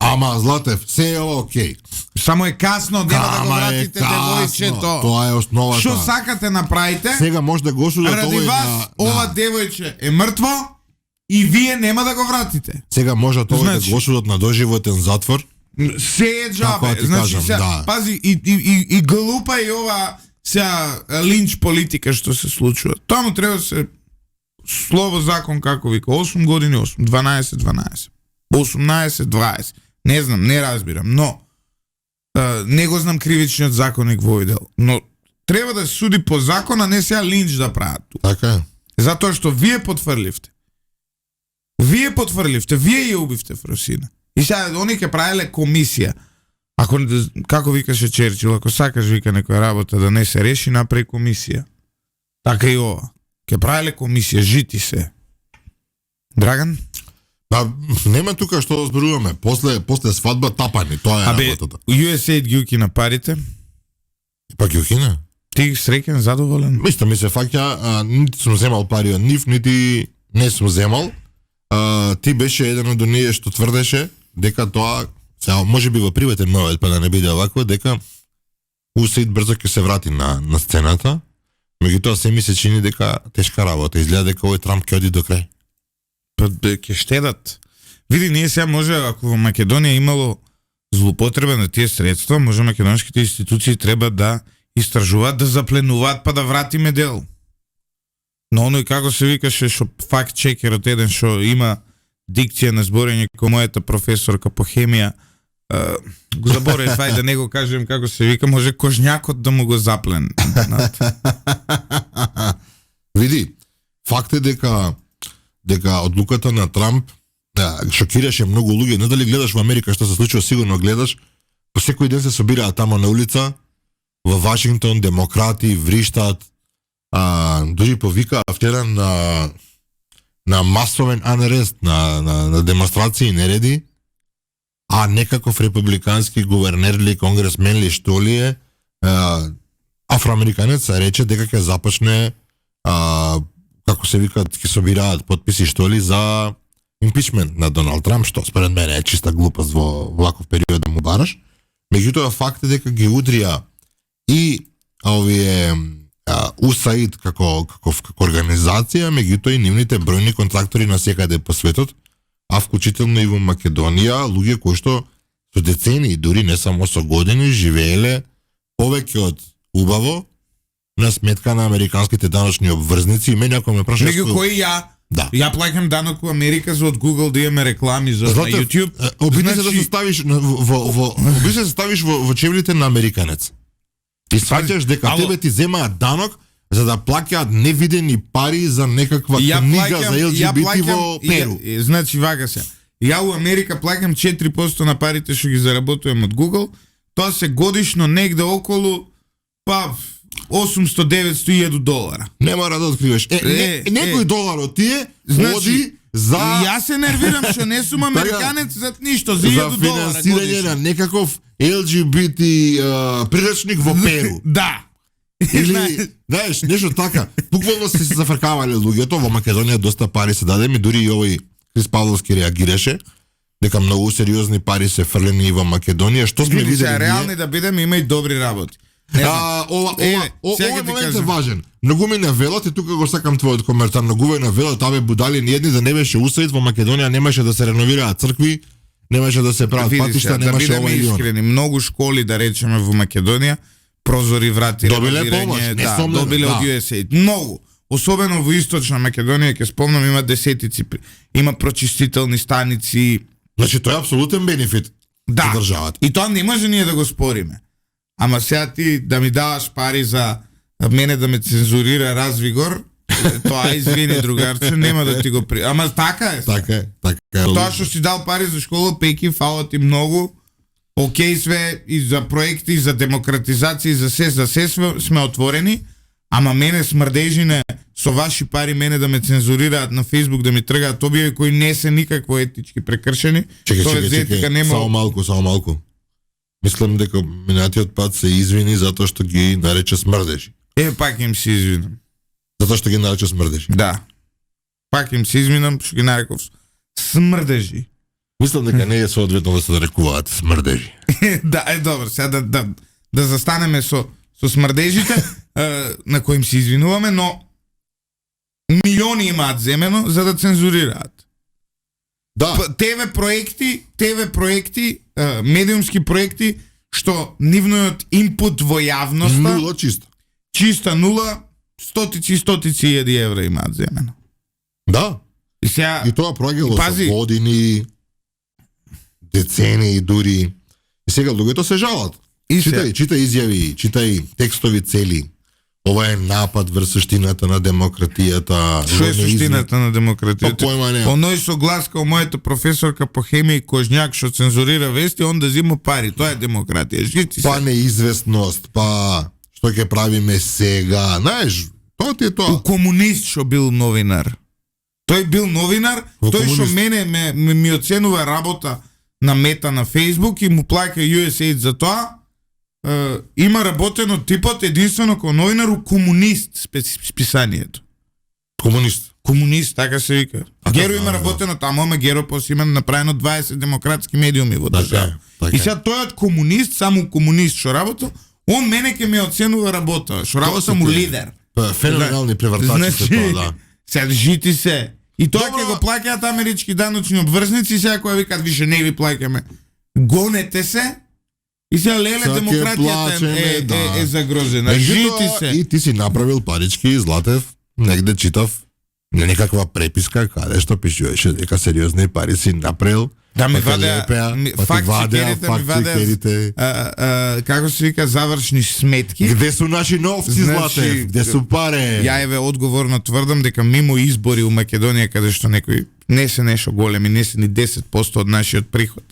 Ама, Златев, се е окей. Само е касно, нема да го Ама е вратите касно. девојчето. Тоа е основата. Што сакате направите? Сега може да го осудат Ради овој вас, ова девојче е мртво и вие нема да го вратите. Сега може овој Значи- да го осудат на доживотен затвор. Се е Како да джабе. ти Значи, кажам, сега, да. пази, и глупа и ова сега линч политика што се случува. Тоа му треба да се слово закон како вика 8 години 8, 12 12. 18 20. Не знам, не разбирам, но не го знам кривичниот законник во овој дел. Но треба да се суди по закон, а не сега линч да прават тука. Така е. Затоа што вие потврливте. Вие потврливте, вие ја убивте Фросина. И сега они ќе правеле комисија. Ако, како викаше Черчил, ако сакаш вика некоја работа да не се реши, направи комисија. Така и ова. Ќе правеле комисија, жити се. Драган? Па, нема тука што да зборуваме. После свадба тапани, тоа е Абе, работата. USAID ги укина парите. Пак ја укина? Ти среќен, задоволен? Исто ми се фаќа, нити сум земал пари од нив, нити не сум земал. Ти беше еден од оние што тврдеше дека тоа, сега може би во приватен момент, па да не биде овако, дека USAID брзо ќе се врати на сцената. Меѓутоа се ми се чини дека тешка работа. Изгледа дека овој Трамп ќе оди до крај. Па ќе штедат. Види, ние сега може, ако во Македонија имало злоупотреба на тие средства, може македонските институции треба да истражуваат, да запленуваат, па да вратиме дел. Но оној како се викаше што факт чекерот еден што има дикција на зборење како мојата професорка по хемија, го заборев, ајде да не го кажем како се вика, може кожњакот да му го заплен. Види, факт е дека одлуката на Трамп шокираше многу луѓе. Не дали гледаш во Америка што се случува, сигурно гледаш. По секој ден се собираат тамо на улица, во Вашингтон, демократи, вриштаат, дури повикаа вчера на масовен арест, на демонстрации и нереди, а некаков републикански гувернер ли, конгресмен ли, што ли е, афроамериканец рече дека ќе започне како се викаат, ќе собираат потписи што ли за импичмент на Доналд Трамп, што според мене е чиста глупост во ваков период да му бараш. Меѓутоа факт е дека ги удрија и овие USAID како организација, меѓутоа и нивните бројни контрактори на секаде по светот, а вклучително и во Македонија, луѓе кои што со децении, дури не само со години, живееле повеќе од убаво на сметка на американските даночни обврзници. И мене ако ме прашаш меѓу кои да. Ја плаќам данок во Америка за од Google да имаме реклами за на YouTube. Обиди се да се ставиш обиди се да ставиш во чевлите на американец. И сваќаш дека тебе ти земаат данок за да плаќаат невидени пари за некаква книга за LGBT во Перу. Значи вака се. Ја у Америка плаќам 4% на парите што ги заработувам од Google. Тоа се годишно негде околу 800-900 $1,000. Не мора да откриваш. Некој долар од тие оди за... Јас се нервирам што не сум американец за ништо, за $1,000 финансирање годишно. на некаков LGBT приречник во Перу. Да. Или, знаеш, нешто така. Буквално се зафркавале луѓето, во Македонија доста пари се даде, ми дури и овој Крис Павловски реагираше, дека многу сериозни пари се фрлени во Македонија, што сме видели реални да бидеме, има и добри работи. Овој момент е важен. Многу ми навелат и тука го сакам твојот коментар. Многу ми навелат, абе будали ниедни да не беше USAID во Македонија, немаше да се реновираат цркви, немаше да се прават патишта, немаше да ова или она. искрени, многу школи да речеме во Македонија, прозори, врати, добиле помош, добиле од USAID. Многу. Особено во источна Македонија, ќе спомнам, има десетици, има прочистителни станици. Значи тоа е апсолутен бенефит за државата. И тоа не може ние да го спориме. Ама сега ти да ми даваш пари за мене да ме цензурира Развигор, тоа извини другарче, нема да ти го Ама така е. Така е. Тоа што си дал пари за школа, пеки, фала ти многу. Океј све и за проекти, и за демократизација, и за се сме отворени, ама мене смрдежине со ваши пари мене да ме цензурираат на Facebook, да ми тргаат објави кои не се никакво етички прекршени. Чекај, само малку. Мислам дека минатиот пат се извини затоа што ги нарече смрдежи. Пак им се извинам. Затоа што ги нарече смрдежи. Да. Пак им се извинам што ги нареков смрдежи. Мислам дека не е соодветно да се нарекуваат смрдежи. Да, добро, сега да застанеме со смрдежите, на кои им се извинуваме, но милиони имаат земено за да цензурираат. Да. ТВ проекти, медиумски проекти, што нивниот инпут во јавноста... Нула чиста. Чиста нула, стотици €1,000 имаат земено. Да. И тоа проаѓало со години, децении дури. И сега луѓето се жалат. Читај изјави, читај текстови цели. Ова е напад врз суштината на демократијата. Што е суштината на демократијата? Појма не. Оној со глас као мојата професорка по хемија и Кожњак што цензурира вести, он да зима пари. Тоа е демократија. Жити се. Па неизвестност, па што ќе правиме сега. Знаеш, тоа ти е тоа. Комунист што бил новинар. Тој бил новинар, тој што мене ми оценува работа на Мета на Facebook и му плаќа USAID за тоа. Има работено типот единствено како новинар у Комунист списанието. Комунист, така се вика. Геро има работено таму, ама Геро после има направено 20 демократски медиуми во држава. И сега тој од Комунист, само Комунист што работа, он мене ќе ме оценува работа, што работа му лидер. Феноменални превртачи се тоа, да. Сега жити се. И тоа ќе го плаќаат амерички даночни обврзници, сега која викат више не ви плаќаме. Гонете се. И сега леле демократијата е загрозена. Жити се. И ти си направил парички, Златев, негде читав на некаква преписка каде што пишуваше дека сериозни пари си направил. Да ми вадеа фактчекерите. Како се вика, завршни сметки. Где су наши новци, Златев? Где су паре? Ја еве одговорно тврдам дека мимо избори у Македонија каде што некои не се нешто големи, не се ни 10% од нашиот приход.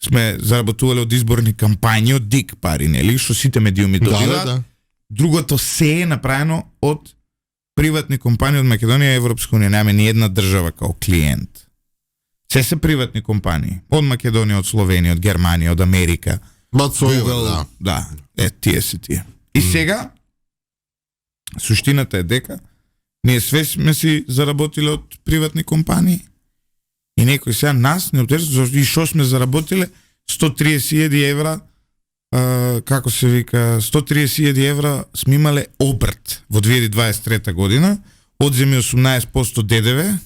Сме заработувале од изборни кампањи, од дик пари, нели, што сите медиуми добиваат. Да. Другото се е направено од приватни компании од Македонија и Европска унија. Нема ни една држава као клиент. Се приватни компании. Од Македонија, од Словенија, од Германија, од Америка. Google, да. Тие се тие. И сега, суштината е дека ние све сме си заработиле од приватни компании И некој сега нас не оптерува и што сме заработиле 130.000 евра, како се вика, 130.000 евра сме имале обрт во 2023 година, одземи 18% ДДВ,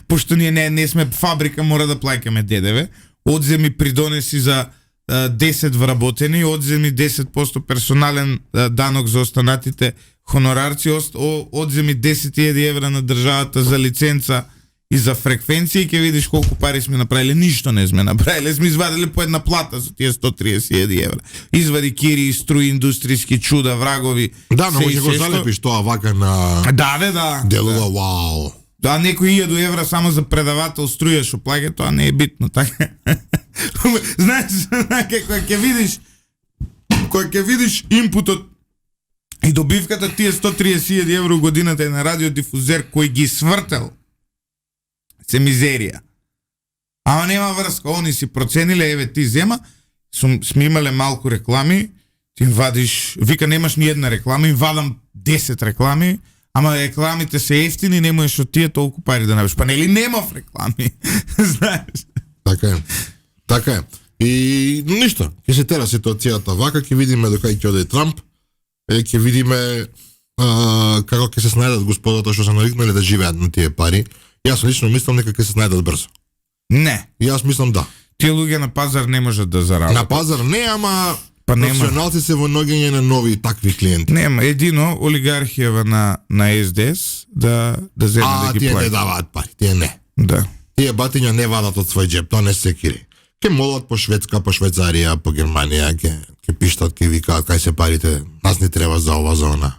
пошто ние не сме фабрика, мора да плаќаме ДДВ, одземи придонеси за 10 вработени, одземи 10% персонален данок за останатите хонорарци, одземи 10.000 евра на државата за лиценца и за фреквенција, и ќе видиш колку пари сме направиле. Ништо не сме направиле, сме извадили по една плата за тие 130.000 евра. Извади кири, струи, индустријски чуда, врагови. Да, но ќе го залепиш тоа вака на Да. делува, вау. Да, некои 1000 евра само за предавател струја што плаќа, тоа не е битно, така. Знаеш, кога ќе видиш импутот и добивката тие 130.000 евро годината е на радиодифузер кој ги свртел, се мизерија. Ама нема врска, они си процениле, еве ти зема, сме имале малку реклами, ти им вадиш, вика немаш ни една реклама, им вадам 10 реклами, ама рекламите се ефтини, не можеш од тие толку пари да набеш. Па нели немав реклами? Знаеш? Така е. И ништо, ќе се тера ситуацијата вака, ќе видиме докај ќе оде Трамп, ќе видиме како ќе се снајдат господата што се навикнале да живеат на тие пари. Јас лично мислам дека ќе се снајдат брзо. Не. Јас мислам да. Тие луѓе на пазар не можат да заработат. На пазар не, ама па професионалци се во ноѓење на нови такви клиенти. Нема, едино олигархијава на СДС да земе да ги тие плати. не даваат пари, тие не. Да. Тие батиња не вадат од свој джеб, тоа не се кири. Ке молат по Шведска, по Швейцарија, по Германија, ке пиштат, ке викаат кај се парите, нас не треба за ова, за она.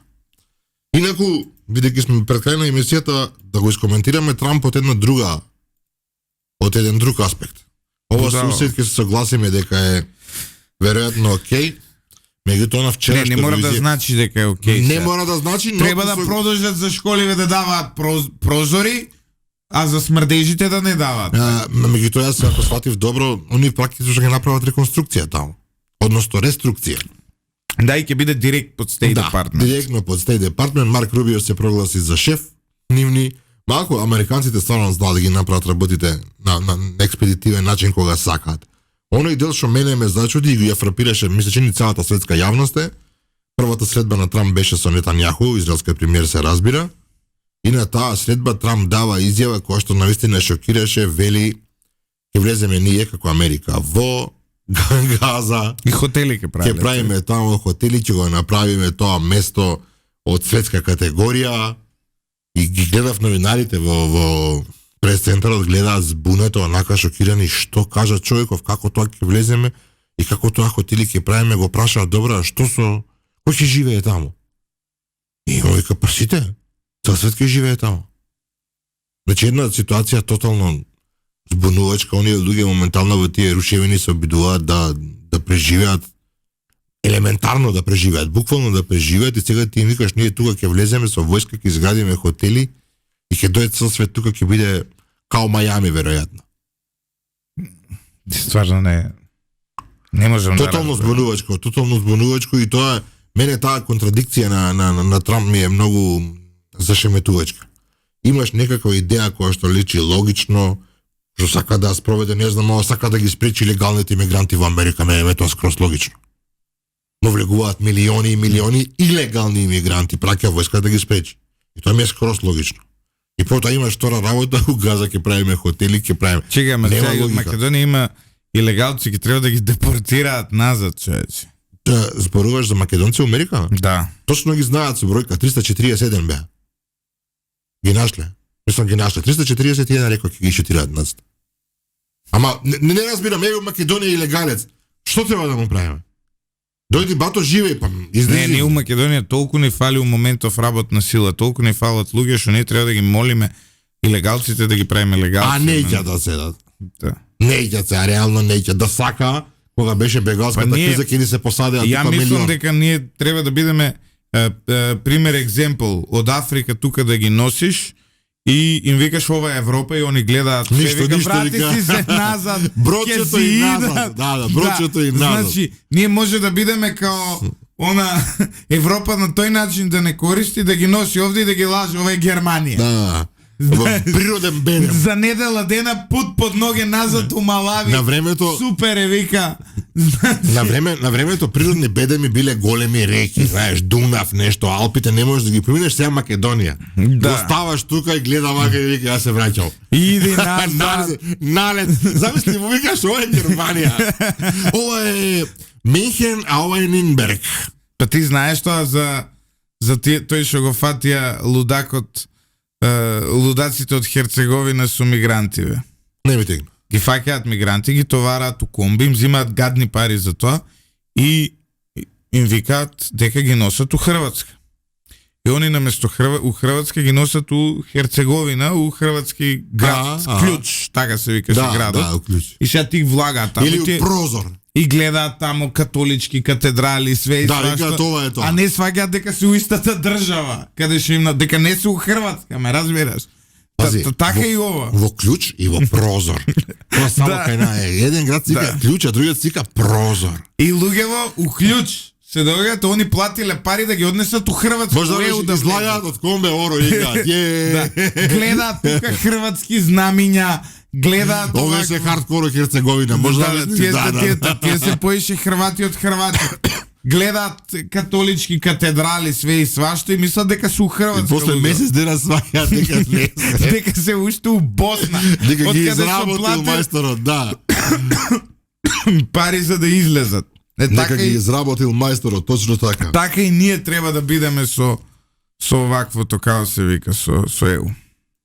Инаку, бидејќи сме пред крај на емисијата, да го искоментираме Трамп од еден друг аспект. Ова сусед ќе се согласиме дека е веројатно окей, меѓутоа на вчерашка не мора да значи дека е окей. Не мора да значи, но треба да продолжат за школиве да даваат прозори, а за смрдежите да не даваат. Меѓутоа јас ако сватив добро, они практично ќе направат реконструкција таму. Односно реструкција. Да, и ќе биде директ под State Department. Директно под State Department. Марк Рубио се прогласи за шеф нивни. Малку американците стварно знаат да ги направат работите на експедитивен начин кога сакаат. Оној дел што мене ме зачуди и го ја фрапираше, мисля че ни цялата светска јавност е, првата средба на Трамп беше со Нетањаху, израелскиот премиер се разбира, и на таа средба Трамп дава изјава која што навистина шокираше, вели ќе влеземе ние како Америка во Газа. И хотели ќе правиме. Ќе правиме таму хотели, ќе го направиме тоа место од светска категорија. И ги гледав новинарите во прес-центарот, гледаат збунето, онака шокирани, што кажа човеков, како тоа ќе влеземе и како тоа хотели ќе правиме, го прашаат, добра, што со, кој ќе живее таму? И он вика, прсите, цел свет ќе живее таму. Значи една ситуација тотално збунувачка, оние луѓе моментално во тие рушевини се обидуваат да преживеат, елементарно да преживеат, буквално да преживеат, и сега ти им викаш, ние тука ќе влеземе со војска, ќе изградиме хотели и ќе дојде цел свет тука, ќе биде као Мајами веројатно. Стварно не можам тотално збунувачко и тоа мене таа контрадикција на Трамп ми е многу зашеметувачка. Имаш некаква идеја која што личи логично, што сака да спроведе, не знам, ова сака да ги спречи легалните имигранти во Америка, мене тоа скроз логично. Но влегуваат милиони и милиони илегални имигранти, праќа војска да ги спречи. И тоа ми е скроз логично. И потоа имаш втора работа, у Газа ќе правиме хотели, ќе правиме. Чека, ама сега од Македонија има илегалци, ќе треба да ги депортираат назад, човече. Да зборуваш за македонци во Америка? Да. Точно ги знаат со бројка 347 беа. Ги нашле. Мислам ги нашле 341 рекоа ќе ги шутираат назад. Ама не разбирам, ево Македонија илегалец. Што треба да му правиме? Дојди бато живеј, па излези. Не, у Македонија толку не фали у моментов работна сила, толку не фалат луѓе што не треба да ги молиме илегалците да ги правиме легалци. А неќа да седат. Да. Неќа се, реално неќа да сака кога беше бегалската криза ќе ни се посадеа тука милион. Ја мислам милион. дека ние треба да бидеме пример екземпл од Африка тука да ги носиш и им викаш ова е Европа и они гледаат ништо, врати си се назад. Брочето и назад. Да, брочето и назад. Значи, ние може да бидеме као она Европа на тој начин да не користи, да ги носи овде и да ги лаже, ова е Германија. Да. Природен бедем. За недела дена пут под ноге назад у Малави. На времето Супер е, вика. на времето природни бедеми биле големи реки, знаеш, Дунав, нещо, Алпите не можеш да ги преминеш, сега Македонија. Да. Оставаш тука и гледа вака и вика, јас се враќал. Иди назад. Налет. Замисли му викаш, ова е Германија. Ова е Михен, а ова е Нинберг. Па ти знаеш тоа за тој што го фатија лудаците од Херцеговина со мигранти, бе. Не ми тегна. Ги фаќаат мигранти, ги товараат у комби, им взимаат гадни пари за тоа и им викаат дека ги носат у Хрватска. И они наместо у Хрватска ги носат у Херцеговина, у хрватски град, Клjuč, така се викаше градот. Да, Клjuč. И сега ти влагаат таму. Или у Прозор. И гледаат таму католички катедрали, све и Да, вика, това е тоа. А не сваќаат дека се у истата држава, каде што им дека не се у Хрватска, ме разбираш? Така и ова. Во Клjuč и во Прозор. Тоа само кај на еден град сика Клjuč, а другиот сика Прозор. И луѓево у Клjuč се доаѓаат, они платиле пари да ги однесат у Хрватска. Може да излагаат од комбе оро и играат. Гледаат тука хрватски знамиња, гледаат ова се хардкоро Херцеговина. Може да тие се поише Хрвати од Хрвати. Гледаат католички катедрали, све и свашто и мислат дека се у Хрватска. После месец дена сваќаат дека не се. Дека се уште у Босна. Дека ги изработил мајсторот, да. Пари за да излезат. Дека ги изработил мајсторот, точно така. Така и ние треба да бидеме со оваквото, како се вика, со ЕУ.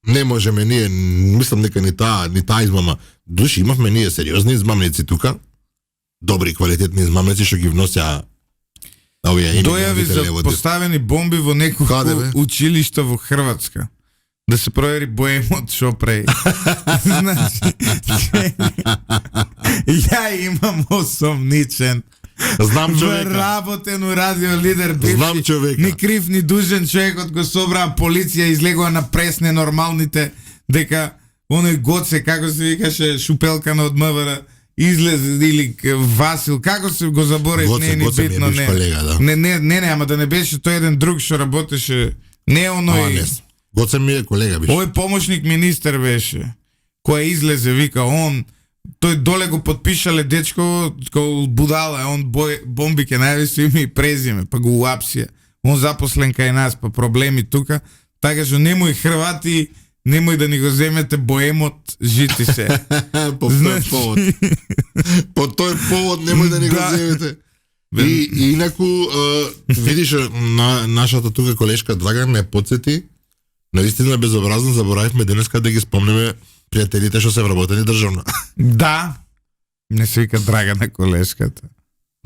Не можеме ние, мислам дека ни таа измама. Души имавме ние сериозни измамници тука. Добри квалитетни измамници што ги вносеа овие дојави за поставени бомби во неколку училишта во Хрватска. Да се провери боемот шо прави. Значи, ја имам осомничен. Знам човека. Вработен у радио лидер бивши. Знам човека. Ни крив, ни дужен човекот го собраа полиција, излегува на прес ненормалните, дека оној Гоце, како се викаше, Шупелкана од МВР, излезе, или Васил, како се го заборев, не е ни битно, не. Колега, да. Не, ама да не беше тој еден друг што работеше, не оној. Гоце ми е колега беше. Овој помошник министер беше, кој излезе, вика, тој доле го подпишале дечко, кој будала, бомби ке најависи име и презиме, па го уапсија. Он запослен кај нас, па проблеми тука, така што немој Хрвати, немој да ни го земете боемот, жити се. По тој повод. По тој повод немој да ни го земете. И инаку, видиш, нашата тука колешка Драган не подсети, наистина безобразно заборавивме денеска да ги спомнеме пријателите што се вработени државно. Да. Не се вика Драгана колешката.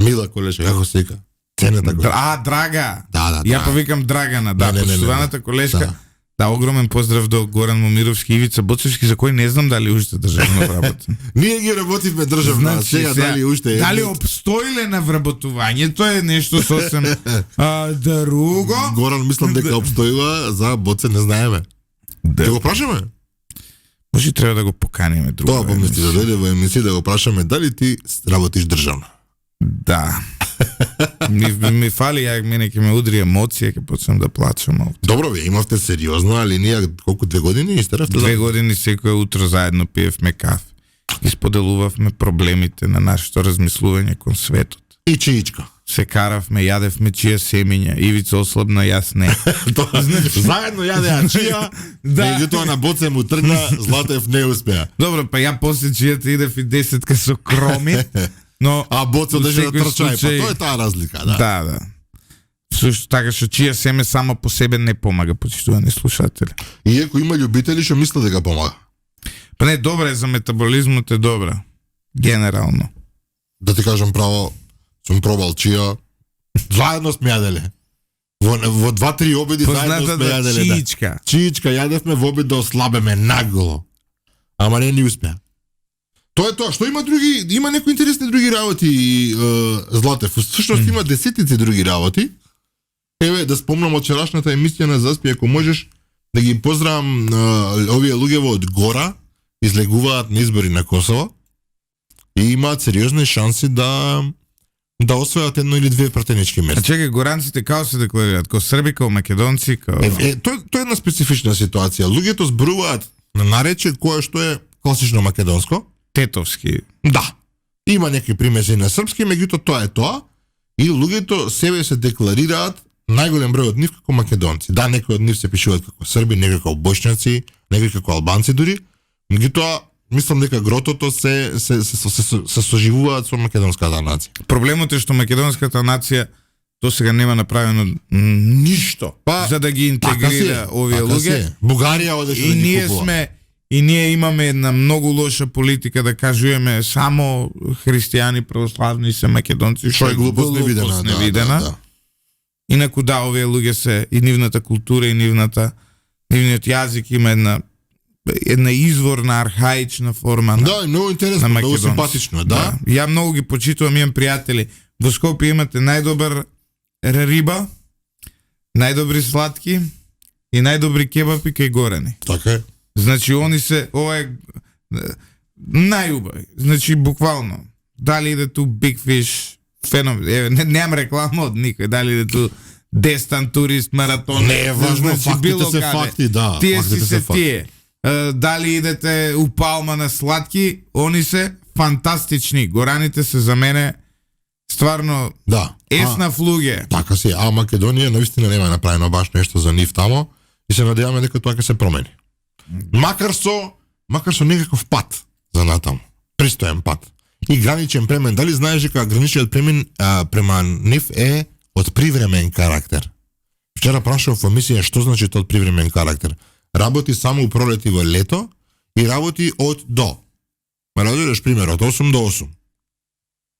Мила колешка, како се вика? Ценета колешка. Драга. Да. Ја повикам Драгана, да, почитуваната колешка. Да, огромен поздрав до Горан Момировски и Ивица Боцевски, за кој не знам дали уште државно работи. Ние ги работивме државно, сега дали уште. Дали обстоиле на вработувањето е нешто сосем друго. Горан мислам дека обстоила, за Боце не знаеме. Да го прашаме? Може треба да го поканиме друго. Тоа помисли да дојде во емисија да го прашаме дали ти работиш државно. Да. ми фали, мене ќе ме удри емоција, ќе почнам да плачам. Добро, вие имавте сериозна линија, колку 2 години истеравте? 2 години секој утро заедно пиевме кафе. И споделувавме проблемите на нашето размислување кон светот. И чиичка. Се каравме, јадевме чија семења, Ивица ослабна, јас не. Заедно јадеа чија, меѓутоа на Боце му тргна, Златев не успеа. Добро, па ја после чијата идев и 10 со кромит, но а Боце одеше да трчај, па тоа е таа разлика, да. Да. Сушто така што чија семе само по себе не помага, почитувани слушатели. Иако има љубители што мислат дека помага. Па не, добра е за метаболизмот, е добра. Генерално. Да ти кажам право, сум пробал чија, заедно сме јаделе. Во 2-3 обеди заедно сме јаделе. Чиичка. Чиичка јадевме во обед да ослабеме нагло. Ама не ни успеа. Тоа е тоа, што има некои интересни други работи, Златев. Всушност има десетици други работи. Еве, да спомнам од вчерашната емисија на Заспи, ако можеш да ги поздравам овие луѓево од Гора, излегуваат на избори на Косово и имаат сериозни шанси да да освојат едно или две пратенички А места. чекај, горанците као се декларираат? Као срби, као македонци, као... Тоа е една специфична ситуација. Луѓето зборуваат на нарече кое што е класично македонско. Тетовски. Да. Има некои примеси на српски, меѓутоа тоа е тоа. И луѓето себе се декларираат најголем број од нив како македонци. Да, некои од нив се пишуваат како срби, некои како бошњаци, некои како албанци дури. Меѓутоа, мислам дека гротото се соживуваат со македонската нација. Проблемот е што македонската нација до сега нема направено ништо за да ги интегрира овие луѓе. Бугарија одеше да ги купува. И ние имаме една многу лоша политика да кажуваме само христијани православни се македонци, Што е глупост невидена. Да. Инаку да, овие луѓе се и нивната култура и нивниот јазик има една изворна архаична форма на. Да, многу интересно, многу симпатично, да. Ја многу ги почитувам, имам пријатели. Во Скопје имате најдобар риба, најдобри сладки и најдобри кебапи кај горени. Така е. Значи, они се, ова е најубави. Значи, буквално, дали иде ту Big Fish, феномен, немам реклама од никој, дали иде ту Дестан, турист, маратон. Не е важно, фактите се факти, да. Тие си се тие. Дали идете у Палма на сладки, они се фантастични. Гораните се за мене стварно есна флуѓе. Така си, а Македонија наистина нема направено баш нешто за нив тамо и се надеваме дека тоа ќе се промени. Макар со некаков пат за натаму. Пристоен пат. И граничен премен. Дали знаеш дека граничниот премен према нив е од привремен карактер? Вчера прашав во емисија што значи тоа од привремен карактер. Работи само у пролет и во лето и работи од до. Ма радиш пример од 8 до 8.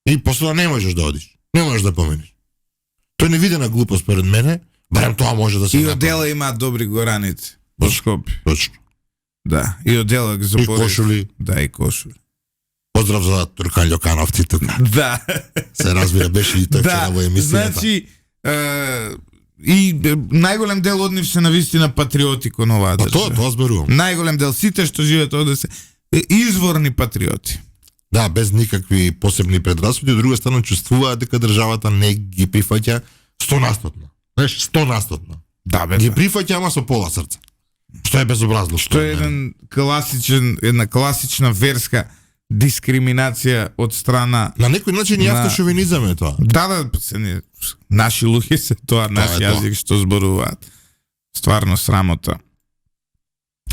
И после не можеш да одиш. Не можеш да помениш. Тоа е невидена глупост според мене, барем тоа може да се направи. И одела имаат добри гораници во Скопје. Точно. Да, и одела ги запориш. И кошули. Да, и кошули. Поздрав за Туркан Љокановци тука. Да. Се разбира, беше и тој вчера во емисијата. Значи, и најголем дел од нив се навистина патриоти кон оваа држава. Тоа зборувам. Најголем дел, сите што живеат овде се изворни патриоти. Да, без никакви посебни предрасуди, од друга страна чувствуваат дека државата не ги прифаќа 100%. Знаеш, 100%. Да, бе. Ги прифаќа, ама со пола срце. Што е безобразно. Што е една класична верска дискриминација од страна на некој начин и автошовинизам е тоа. Да, наши луѓе се тоа, наш јазик што зборуваат. Стварно срамота.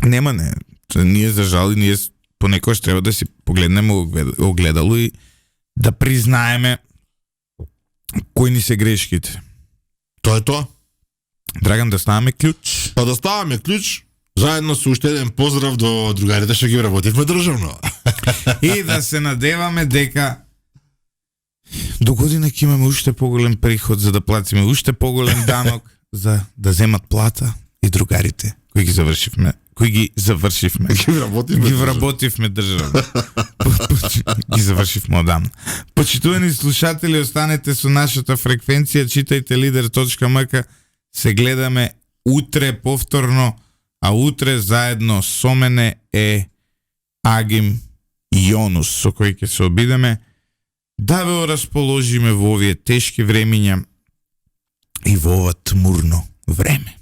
Нема не. Ние за жал, ние понекогаш треба да си погледнеме огледало и да признаеме кои ни се грешките. Тоа е тоа. Драган, да ставаме клjuč. Па да ставаме клjuč, заедно со уште еден поздрав до другарите што ги работивме државно. И да се надеваме дека до година ќе имаме уште поголем приход за да платиме уште поголем данок за да земат плата и другарите кои ги завршивме. Ги вработивме држава. Ги завршивме одамна. Почитувани слушатели, останете со нашата фреквенција, читајте lider.mk. Се гледаме утре повторно, а утре заедно со мене е Агим Јонус, со кој ќе се обидеме да ве расположиме во овие тешки времиња и во ова тмурно време.